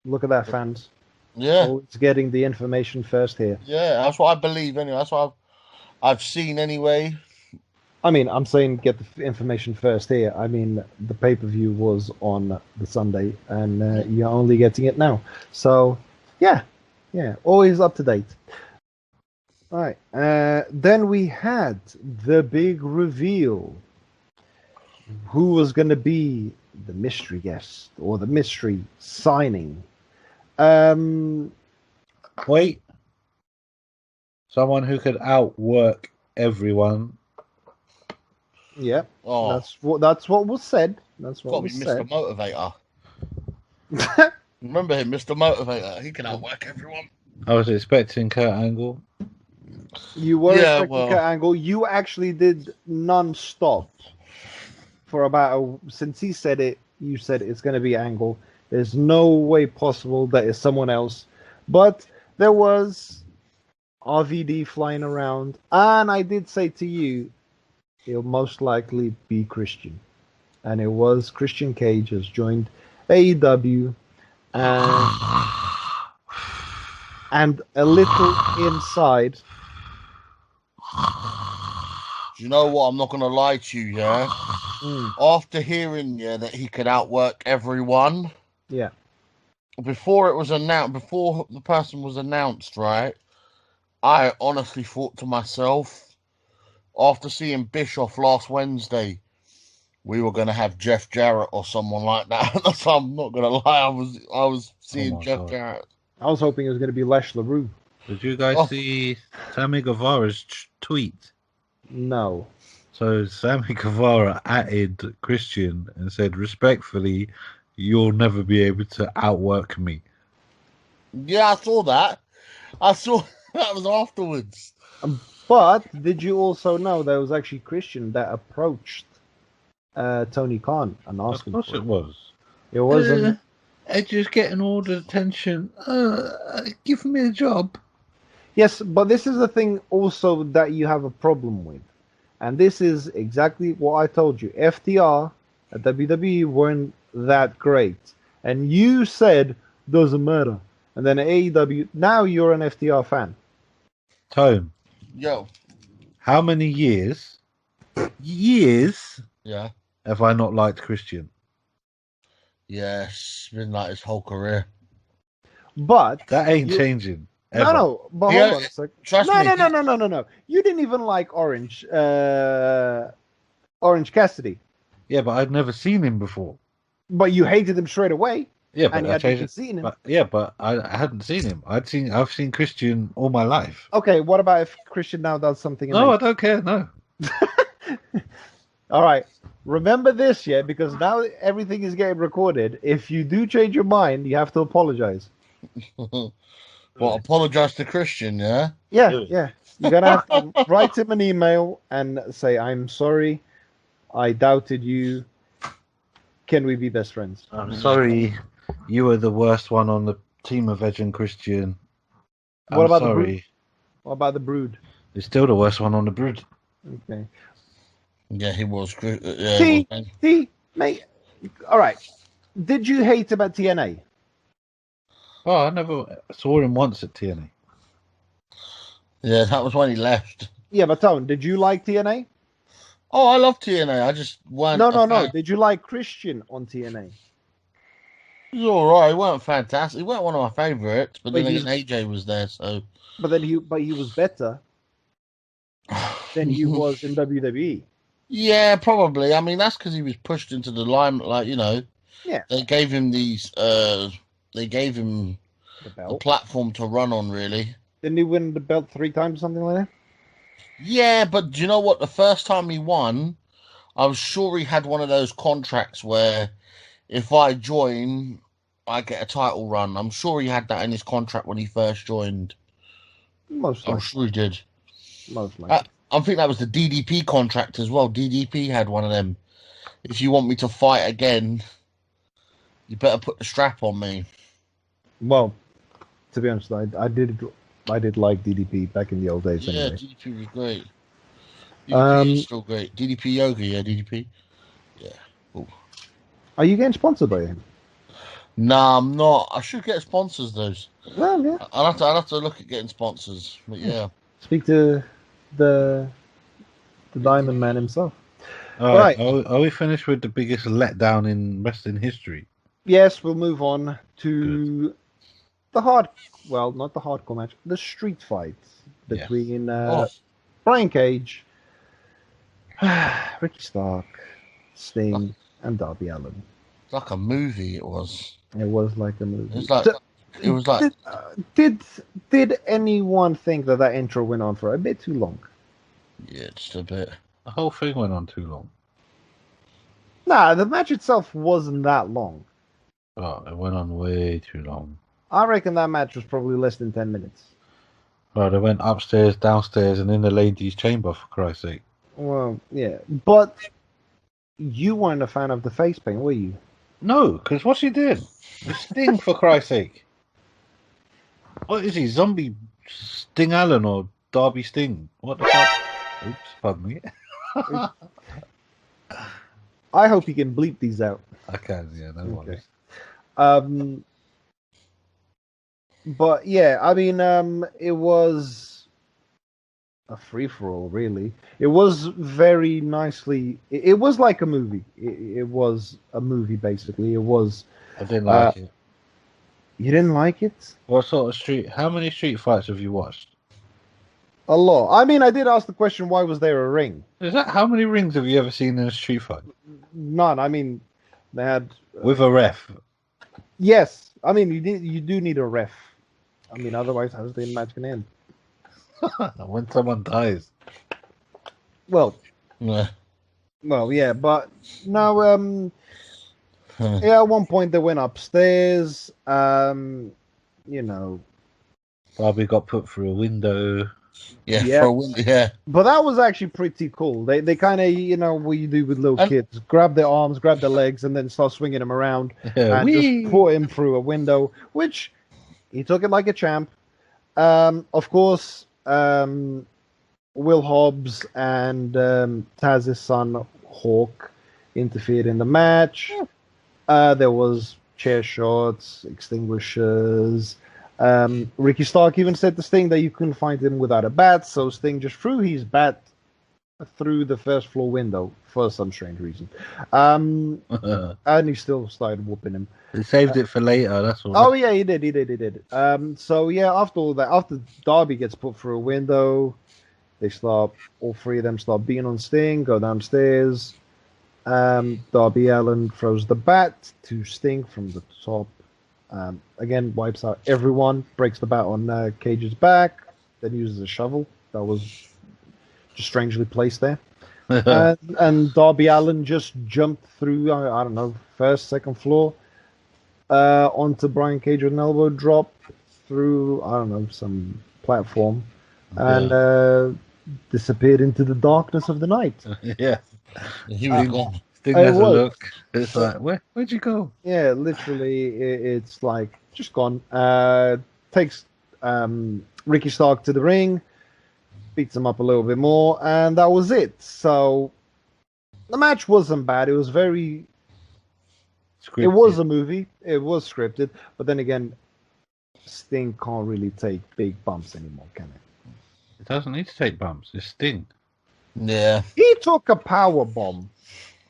Look at that, fans.
Yeah,
Always getting the information first here.
yeah, that's what I believe anyway. That's what I've seen anyway.
I mean, I'm saying get the information first here. I mean, the pay-per-view was on the Sunday, and you're only getting it now. So, yeah, always up to date. All right. Then we had the big reveal. Who was going to be the mystery guest or the mystery signing?
Wait. Someone who could outwork everyone.
Yeah,
Oh,
that's what was said. That's
got
what
to
was
be
said.
Mr. Motivator. Remember him, Mr. Motivator. He can outwork everyone.
I was expecting Kurt Angle.
You were
Yeah,
expecting
well.
Kurt Angle. You actually did non-stop for about since he said it. You said it's going to be Angle. There's no way possible that it's someone else. But there was RVD flying around, and I did say to you, it'll most likely be Christian, and it was Christian Cage has joined AEW, and a little inside.
Do you know what? I'm not going to lie to you, yeah? After hearing, that he could outwork everyone,
Yeah.
before it was announced, before the person was announced, right? I honestly thought to myself, after seeing Bischoff last Wednesday, we were going to have Jeff Jarrett or someone like that. That's why I'm not going to lie. I was seeing
my
Jeff
God.
Jarrett.
I was hoping it was going to be Lash LaRue.
Did you guys
Oh.
see Sammy Guevara's tweet?
No.
So Sammy Guevara added Christian and said, respectfully, you'll never be able to outwork me.
Yeah, I saw that. I saw that was afterwards.
But did you also know there was actually Christian that approached Tony Khan and asked him
Of course
for
it was.
It wasn't.
Edge is getting all the attention. Give me a job.
Yes, but this is the thing also that you have a problem with. And this is exactly what I told you. FTR at WWE weren't that great. And you said, doesn't matter. And then AEW, now you're an FTR fan.
Tone,
Yo.
how many years
Yeah.
have I not liked Christian?
Yeah, it's been like his whole career.
But
That ain't changing. Ever.
No, but
Yeah,
hold on a sec.
trust
No,
me.
no. You didn't even like Orange Cassidy.
Yeah, but I'd never seen him before.
But you hated him straight away.
Yeah, but
And you
I
hadn't
changed
even
it.
seen him.
But I hadn't seen him. I've seen Christian all my life.
Okay, what about if Christian now does something
No, I
amazing?
don't care. No.
All right. Remember this, yeah, because now everything is getting recorded. If you do change your mind, you have to apologize.
Well, apologize to Christian, yeah?
Yeah,
Do it.
yeah. You're going to have to write him an email and say, I'm sorry. I doubted you. Can we be best friends?
I'm sorry. You were the worst one on the team of Edge and Christian.
What about the
sorry.
Brood? What about the Brood?
He's still the worst one on the Brood.
Okay.
Yeah, he was. Yeah,
See, mate. All right. Did you hate him at TNA?
Oh, I never saw him once at TNA.
Yeah, that was when he left.
Yeah, but Tone, did you like TNA?
Oh, I love TNA. I just weren't
No,
a
no, no.
fan.
Did you like Christian on TNA?
He was all right. He weren't fantastic. He weren't one of my favourites. But
But
then again,
he's,
AJ was there, so.
but he was better than he was in WWE.
Yeah, probably. I mean, that's because he was pushed into the limelight. Like,
Yeah,
they gave him these. They gave him
the
the
belt.
platform to run on, really.
Didn't he win the belt 3 times, or something like that?
Yeah, but do you know what? The first time he won, I was sure he had one of those contracts where if I join, I get a title run. I'm sure he had that in his contract when he first joined.
Most
I'm
likely.
sure he did.
Most
I,
likely.
I think that was the DDP contract as well. DDP had one of them. If you want me to fight again, you better put the strap on me.
Well, to be honest, I did like DDP back in the old days
Yeah,
anyway.
DDP was great. DDP is
Um,
still great. DDP Yoga, yeah, DDP. Yeah. Cool.
are you getting sponsored by him?
Nah, I'm not. I should get sponsors, though.
Well, yeah.
I'll have to look at getting sponsors. But yeah.
Speak to the Diamond Man himself.
All
All
right,
right.
are we finished with the biggest letdown in wrestling history?
Yes, we'll move on to the well, not the hardcore match, the street fight
Yes.
between
Oh,
Brian Cage, Ricky Stark, Sting, and Darby Allin.
it's like a movie. It was.
It was like a movie.
It's like. It was like.
Did anyone think that intro went on for a bit too long?
Yeah, just a bit.
The whole thing went on too long.
Nah, the match itself wasn't that long.
Oh, it went on way too long.
I reckon that match was probably less than 10 minutes.
Well, they went upstairs, downstairs, and in the ladies' chamber, for Christ's sake.
Well, yeah, but you weren't a fan of the face paint, were you?
No, because what's he doing? It's Sting, for Christ's sake. What is he, zombie Sting Allen or Darby Sting? What the fuck? Oops, pardon me.
I hope you can bleep these out.
I can, yeah, no worries.
But yeah, I mean, it was a free for all, really. It was very nicely. It was like a movie. It was a movie, basically. It was.
I didn't like it.
You didn't like it?
What sort of how many street fights have you watched?
A lot. I mean, I did ask the question, why was there a ring?
How many rings have you ever seen in a street fight?
None. I mean, they had
with a ref.
Yes, I mean you do need a ref. I mean, otherwise, how's the match gonna end?
When someone dies.
Well,
Yeah.
well, yeah, but no. Yeah, at one point they went upstairs. You know,
Barbie got put through a window.
Yeah,
Yeah.
for a win. Yeah.
but that was actually pretty cool. They kind of, what you do with little
And-
kids: grab their arms, grab their legs, and then start swinging them around
Yeah,
and just put him through a window. Which he took it like a champ. Of course, Will Hobbs and Taz's son Hawk interfered in the match. There was chair shots, extinguishers. Ricky Stark even said to Sting that you couldn't find him without a bat, so Sting just threw his bat through the first floor window for some strange reason. And he still started whooping him.
He saved it for later, that's all.
Oh yeah, he did. So yeah, after all that, after Darby gets put through a window, all three of them start being on Sting, go downstairs. Darby Allin throws the bat to Sting from the top. Again, wipes out everyone, breaks the bat on Cage's back, then uses a shovel that was just strangely placed there. And Darby Allin just jumped through, I don't know, first, second floor, onto Brian Cage with an elbow drop through, I don't know, some platform, and disappeared into the darkness of the night.
Yeah.
He was gone.
Sting has a look. It's like, where'd you go?
Yeah, literally, it's like just gone. Takes Ricky Stark to the ring, beats him up a little bit more, and that was it. So the match wasn't bad. It was very.
Scripted.
It was a movie. It was scripted, but then again, Sting can't really take big bumps anymore, can it?
It doesn't need to take bumps. It's Sting.
Yeah.
He took a power bomb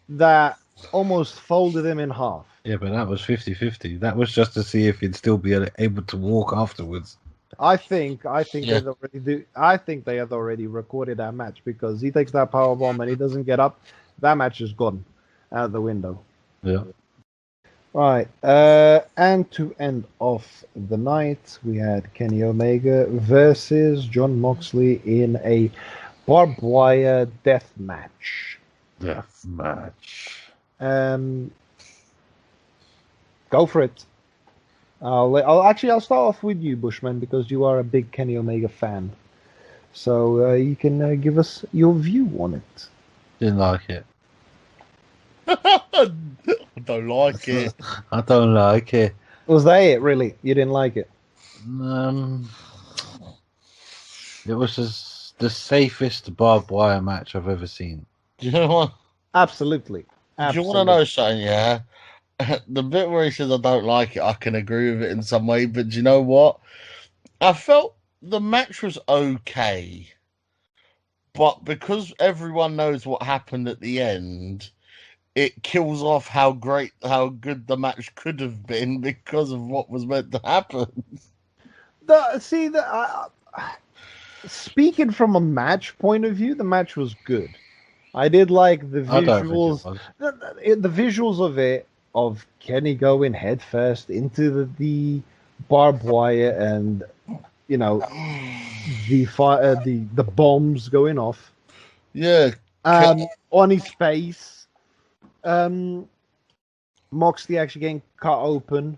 that almost folded him in half.
Yeah, but that was 50-50. That was just to see if he'd still be able to walk afterwards.
I think
Yeah.
they'd already do. I think they had already recorded that match because he takes that power bomb and he doesn't get up. That match is gone out the window.
Yeah.
Right, and to end off the night, we had Kenny Omega versus John Moxley in a barbed wire death match.
Death match.
Go for it. I'll start off with you, Bushman, because you are a big Kenny Omega fan. So you can give us your view on it.
Didn't like it.
I don't like it.
I don't like it.
Was that it, really? You didn't like it?
It was the safest barbed wire match I've ever seen.
Do you know what?
Absolutely.
Do you want to know something? Yeah, the bit where he says I don't like it, I can agree with it in some way. But do you know what? I felt the match was okay, but because everyone knows what happened at the end, it kills off how good the match could have been because of what was meant to happen.
Speaking from a match point of view, the match was good. I did like the visuals. The visuals of it, of Kenny going headfirst into the barbed wire, and you know the bombs going off.
Yeah.
On his face. Moxley actually getting cut open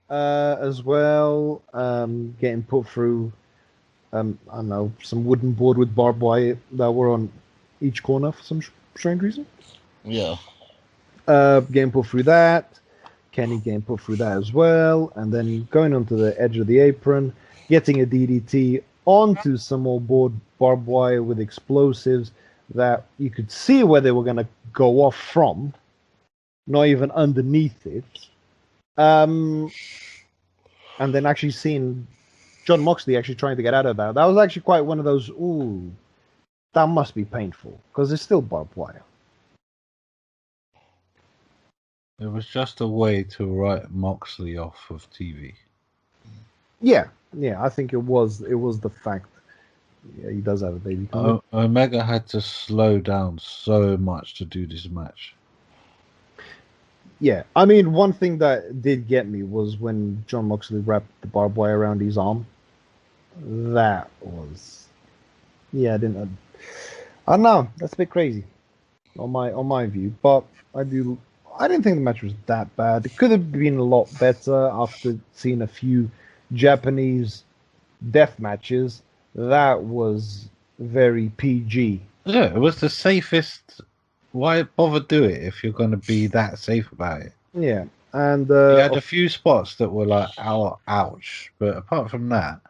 as well, getting put through I don't know, some wooden board with barbed wire that were on each corner for some strange reason.
Yeah.
Getting put through that, Kenny getting put through that as well, and then going onto the edge of the apron, getting a DDT onto some more barbed wire with explosives that you could see where they were going to go off from, not even underneath it. And then actually seeing John Moxley actually trying to get out of that. That was actually quite one of those, ooh, that must be painful, because it's still barbed wire.
It was just a way to write Moxley off of TV.
Yeah, I think it was the fact. Yeah, he does have a baby coming.
Omega had to slow down so much to do this match.
Yeah, I mean, one thing that did get me was when John Moxley wrapped the barbed wire around his arm. That was, I don't know. That's a bit crazy, on my view. But I didn't think the match was that bad. It could have been a lot better after seeing a few Japanese death matches. That was very PG.
Yeah, it was the safest. Why bother do it if you're going to be that safe about it?
Yeah, and
you had a few spots that were like, ouch. But apart from that,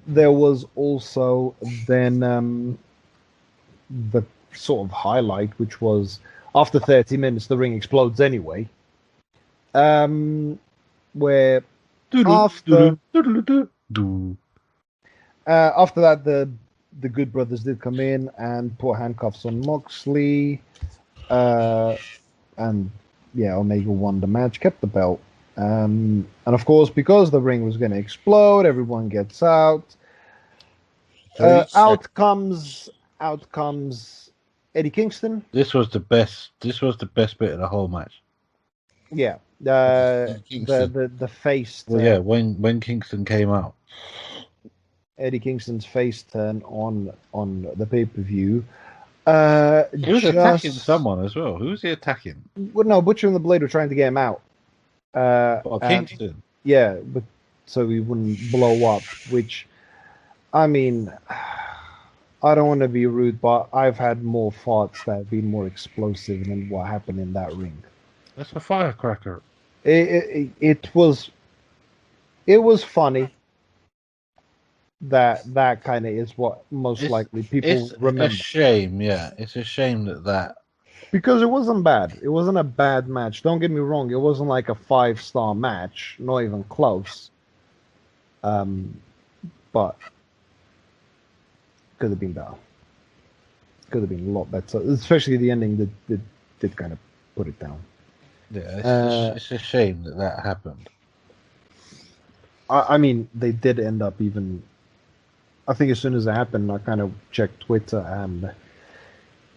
there was also then the sort of highlight, which was after 30 minutes, the ring explodes anyway. Where after that, the Good Brothers did come in and put handcuffs on Moxley, and Omega won the match, kept the belt, and of course, because the ring was going to explode, everyone gets out. Out comes Eddie Kingston.
This was the best bit of the whole match.
Yeah, the face.
Well, yeah, when Kingston came out,
Eddie Kingston's face turn on the pay-per-view.
He was attacking someone as well. Who was he attacking?
Well, no, Butcher and the Blade were trying to get him out.
Kingston.
Yeah, but so he wouldn't blow up. Which, I mean, I don't want to be rude, but I've had more farts that have been more explosive than what happened in that ring.
That's a firecracker.
It was funny. That kind of is what most likely people remember.
It's a shame, yeah. It's a shame that
because it wasn't bad. It wasn't a bad match. Don't get me wrong. It wasn't like a 5-star match, not even close. but could have been better. Could have been a lot better, especially the ending that did kind of put it down.
Yeah, it's a shame that happened.
I mean, they did end up even. I think as soon as it happened, I kind of checked Twitter and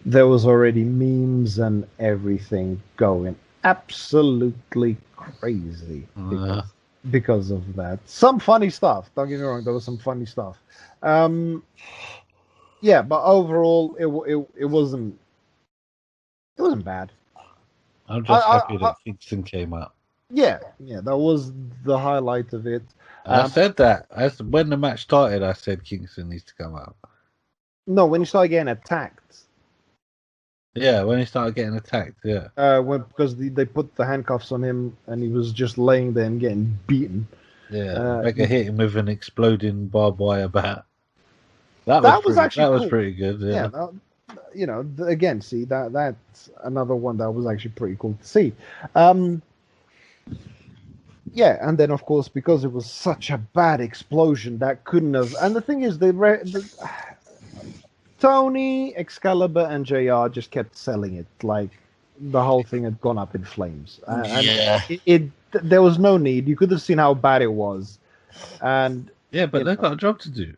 there was already memes and everything going absolutely crazy because of that. Some funny stuff. Don't get me wrong, there was some funny stuff. Yeah, but overall, it wasn't bad.
I'm just happy that Kingston came out.
Yeah, that was the highlight of it.
I said that when the match started. I said Kingston needs to come out.
No, when he started getting attacked.
Yeah, when he started getting attacked. Yeah.
Because they put the handcuffs on him and he was just laying there and getting beaten.
Yeah, Mega hit him with an exploding barbed wire bat. That was pretty good. Yeah.
Again, see that's another one that was actually pretty cool to see. Yeah, and then of course because it was such a bad explosion that couldn't have. And the thing is, Tony, Excalibur, and JR just kept selling it like the whole thing had gone up in flames. There was no need. You could have seen how bad it was, and
yeah, but they've got a job to do.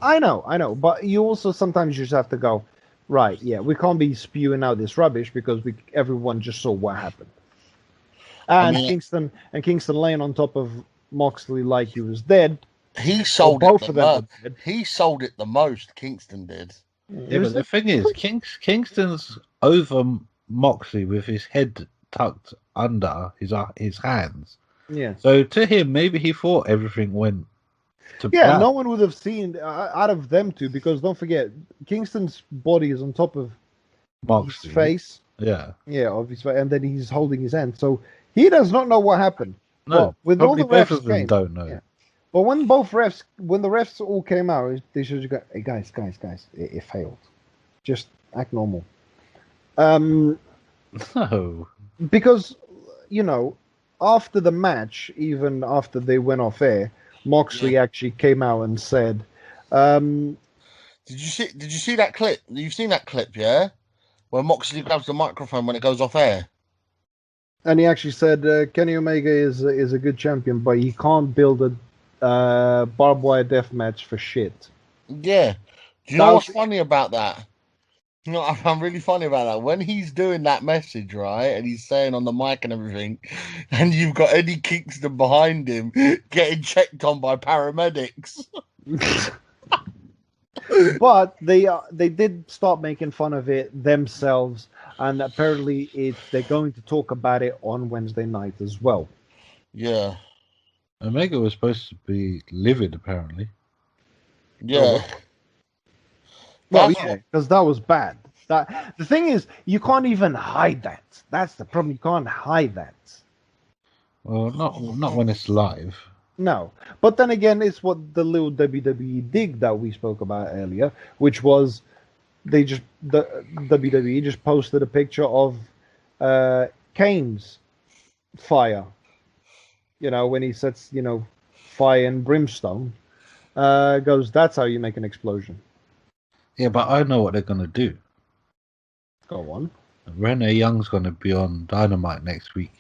I know, but you also sometimes just have to go, right? Yeah, we can't be spewing out this rubbish because everyone just saw what happened. And Kingston laying on top of Moxley like he was dead.
He sold it the most. He sold it the most. Kingston did.
Yeah, but the thing is, Kingston's over Moxley with his head tucked under his hands.
Yeah.
So to him, maybe he thought everything went to
plan. No one would have seen out of them two because don't forget, Kingston's body is on top of Moxley's face.
Yeah.
Yeah, obviously, and then he's holding his hand, so he does not know what happened.
No,
well, with all the
both
refs
of them don't know. Yeah.
But when the refs all came out, they should have got, hey, guys, it failed. Just act normal.
No.
Because, after the match, even after they went off air, Moxley actually came out and said,
Did you see that clip? You've seen that clip, yeah? Where Moxley grabs the microphone when it goes off air.
And he actually said, Kenny Omega is a good champion, but he can't build a barbed wire death match for shit.
Yeah. Do you know what's funny about that? You know, I'm really funny about that. When he's doing that message, right, and he's saying on the mic and everything, and you've got Eddie Kingston behind him getting checked on by paramedics.
But they did start making fun of it themselves, and apparently they're going to talk about it on Wednesday night as well.
Yeah.
Omega was supposed to be livid, apparently.
Yeah.
Well, yeah, because that was bad. The thing is, you can't even hide that. That's the problem. You can't hide that.
Well, not when it's live.
No, but then again, it's what the little WWE dig that we spoke about earlier, which was the WWE just posted a picture of Kane's fire. When he sets fire and brimstone, goes, that's how you make an explosion.
Yeah, but I know what they're gonna do.
Go on.
Renee Young's gonna be on Dynamite next week,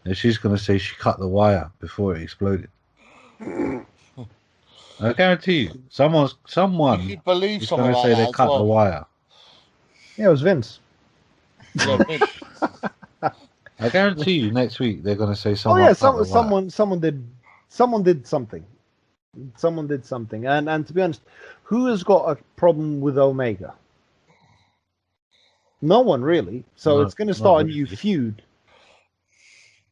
and she's gonna say she cut the wire before it exploded. I guarantee you, someone is gonna say they cut the wire.
Yeah, it was Vince.
Yeah, Vince.
I guarantee you, next week they're gonna say someone.
Oh yeah, someone did something. Someone did something, and to be honest, who has got a problem with Omega? No one really. So it's going to start a new feud.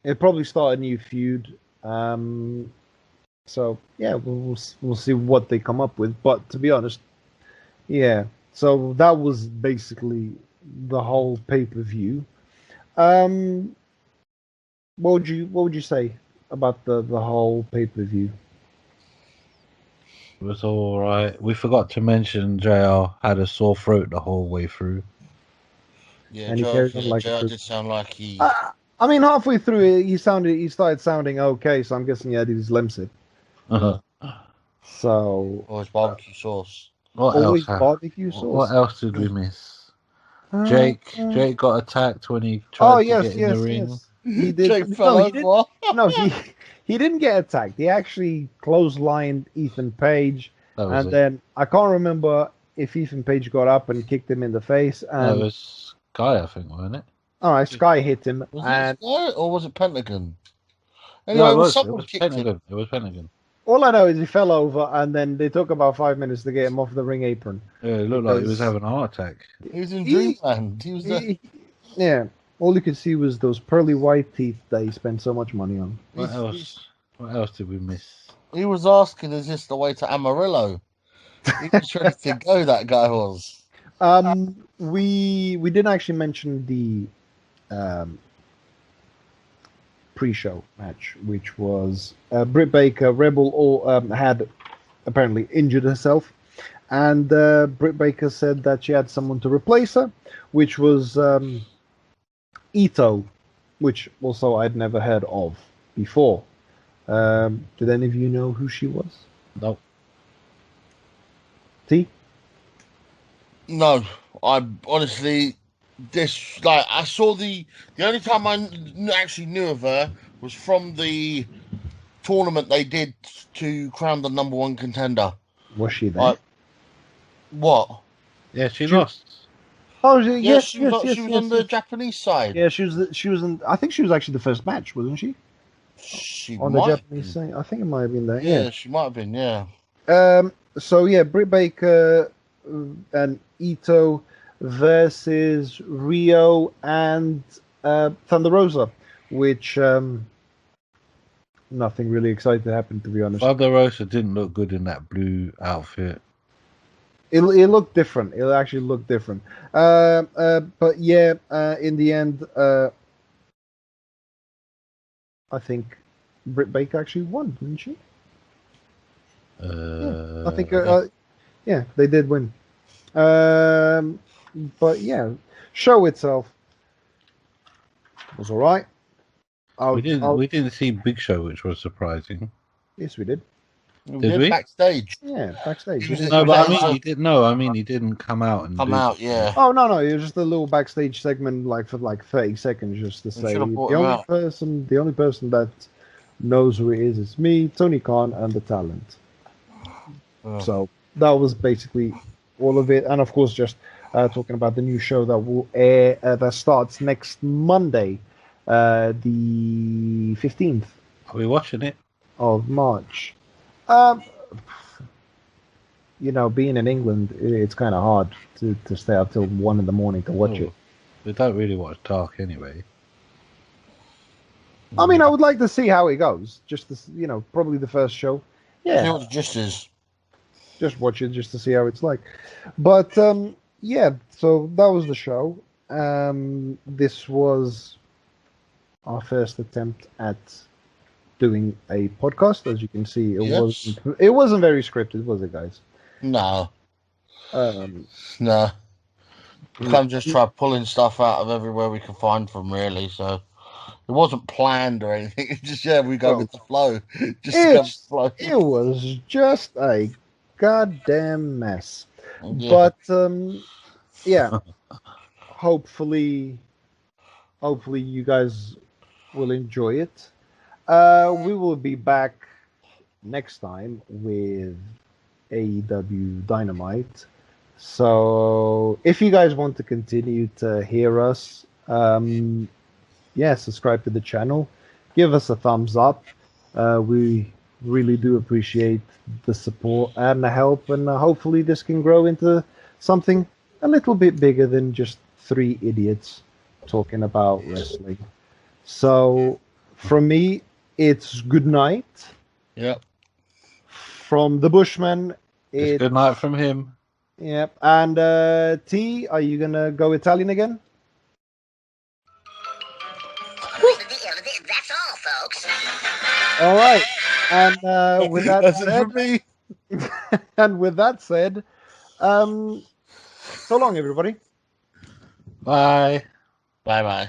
It'll probably start a new feud. So yeah, we'll see what they come up with. But to be honest, yeah. So that was basically the whole pay-per-view. What would you say about the whole pay-per-view?
It was all right. We forgot to mention JR had a sore throat the whole way through.
Yeah, and JR did sound like he.
I mean, halfway through it, he started sounding okay. So I'm guessing he had his Lemsip.
Uh-huh.
So
Or his barbecue sauce.
What
always
else?
barbecue
What
sauce.
else did we miss?
Uh,
Jake got attacked when he
Oh
tried to
yes,
get in the
yes,
ring.
yes. He did.
Jake
No,
fell
he didn't.
over.
No, he didn't get attacked. He actually clotheslined Ethan Page,
That was
and
it.
then I can't remember if Ethan Page got up and kicked him in the face.
No,
And
it was Guy, I think, wasn't it?
all right, Sky hit him,
Was
and
it Sky or was it Pentagon? Anyway,
No, it
it was
was. It
someone
was
kicked him.
Pentagon. It was Pentagon.
all I know is he fell over, and then they took about 5 minutes to get him off the ring apron.
Yeah, it looked like he was
Because-
having a heart attack.
He was in
He-
Dreamland. He was there.
Yeah, all you could see was those pearly white teeth that he spent so much money on.
What else? What else did we miss?
He was asking, is this the way to Amarillo? He was ready to go, that guy was.
We didn't actually mention the pre-show match, which was Britt Baker. Rebel had apparently injured herself, and Britt Baker said that she had someone to replace her, which was A.E.W, which also I'd never heard of before. Did any of you know who she was?
No.
T?
No, I honestly, I saw the only time I actually knew of her was from the tournament they did to crown the number one contender.
Was she there?
What?
Yeah, she lost.
Oh,
Yes, she was on the Japanese side.
Yeah, she was in. I think she was actually the first match, wasn't she?
She
On the
might.
Japanese side, I think it might have been there.
Yeah, she might have been. Yeah.
So yeah, Britt Baker and Ito versus Rio and Thunder Rosa, which nothing really exciting happened, to be honest.
Thunder Rosa didn't look good in that blue outfit.
It looked different. It actually looked different. But yeah, in the end, I think Britt Baker actually won, didn't she? I think, yeah, they did win. But yeah, show itself was all right.
We didn't see Big Show, which was surprising.
Yes, we did.
Did we?
Backstage.
Yeah, backstage.
He was-
No, but I mean,
Right.
he didn't. No, I mean, he didn't come out and
Come
do
out,
the-
yeah.
Oh no, it was just a little backstage segment, like for like 30 seconds, just to say
should have
the
brought him
only
out.
the only person that knows who it is me, Tony Khan, and the talent.
Oh.
So that was basically all of it, and of course, just talking about the new show that will air that starts next Monday, the 15th
Are we watching it?
of March. You know, being in England, it's kind of hard to stay up till 1 in the morning to watch it.
We don't really watch Dark anyway.
I mean, I would like to see how it goes. Just to, probably the first show.
See
Yeah,
what the gist is.
just watch it just to see how it's like. But yeah, so that was the show. This was our first attempt at doing a podcast. As you can see, it wasn't very scripted, was it, guys?
No.
Um,
No. We can't just try pulling stuff out of everywhere we can find from, really. So it wasn't planned or anything. It's just, we go with the flow. Just go with the flow.
It was just a goddamn mess.
Yeah.
But yeah, hopefully you guys will enjoy it. We will be back next time with A.E.W. Dynamite. So if you guys want to continue to hear us, subscribe to the channel, give us a thumbs up. We really do appreciate the support and the help, and hopefully this can grow into something a little bit bigger than just 3 idiots talking about wrestling. So from me, it's good night.
Yep.
From the Bushman,
It's good night from him.
Yep. And T, are you gonna go Italian again?
That's all, folks.
All right. And with that
That's it
said,
for me.
and with that said, so long, everybody.
Bye.
Bye-bye.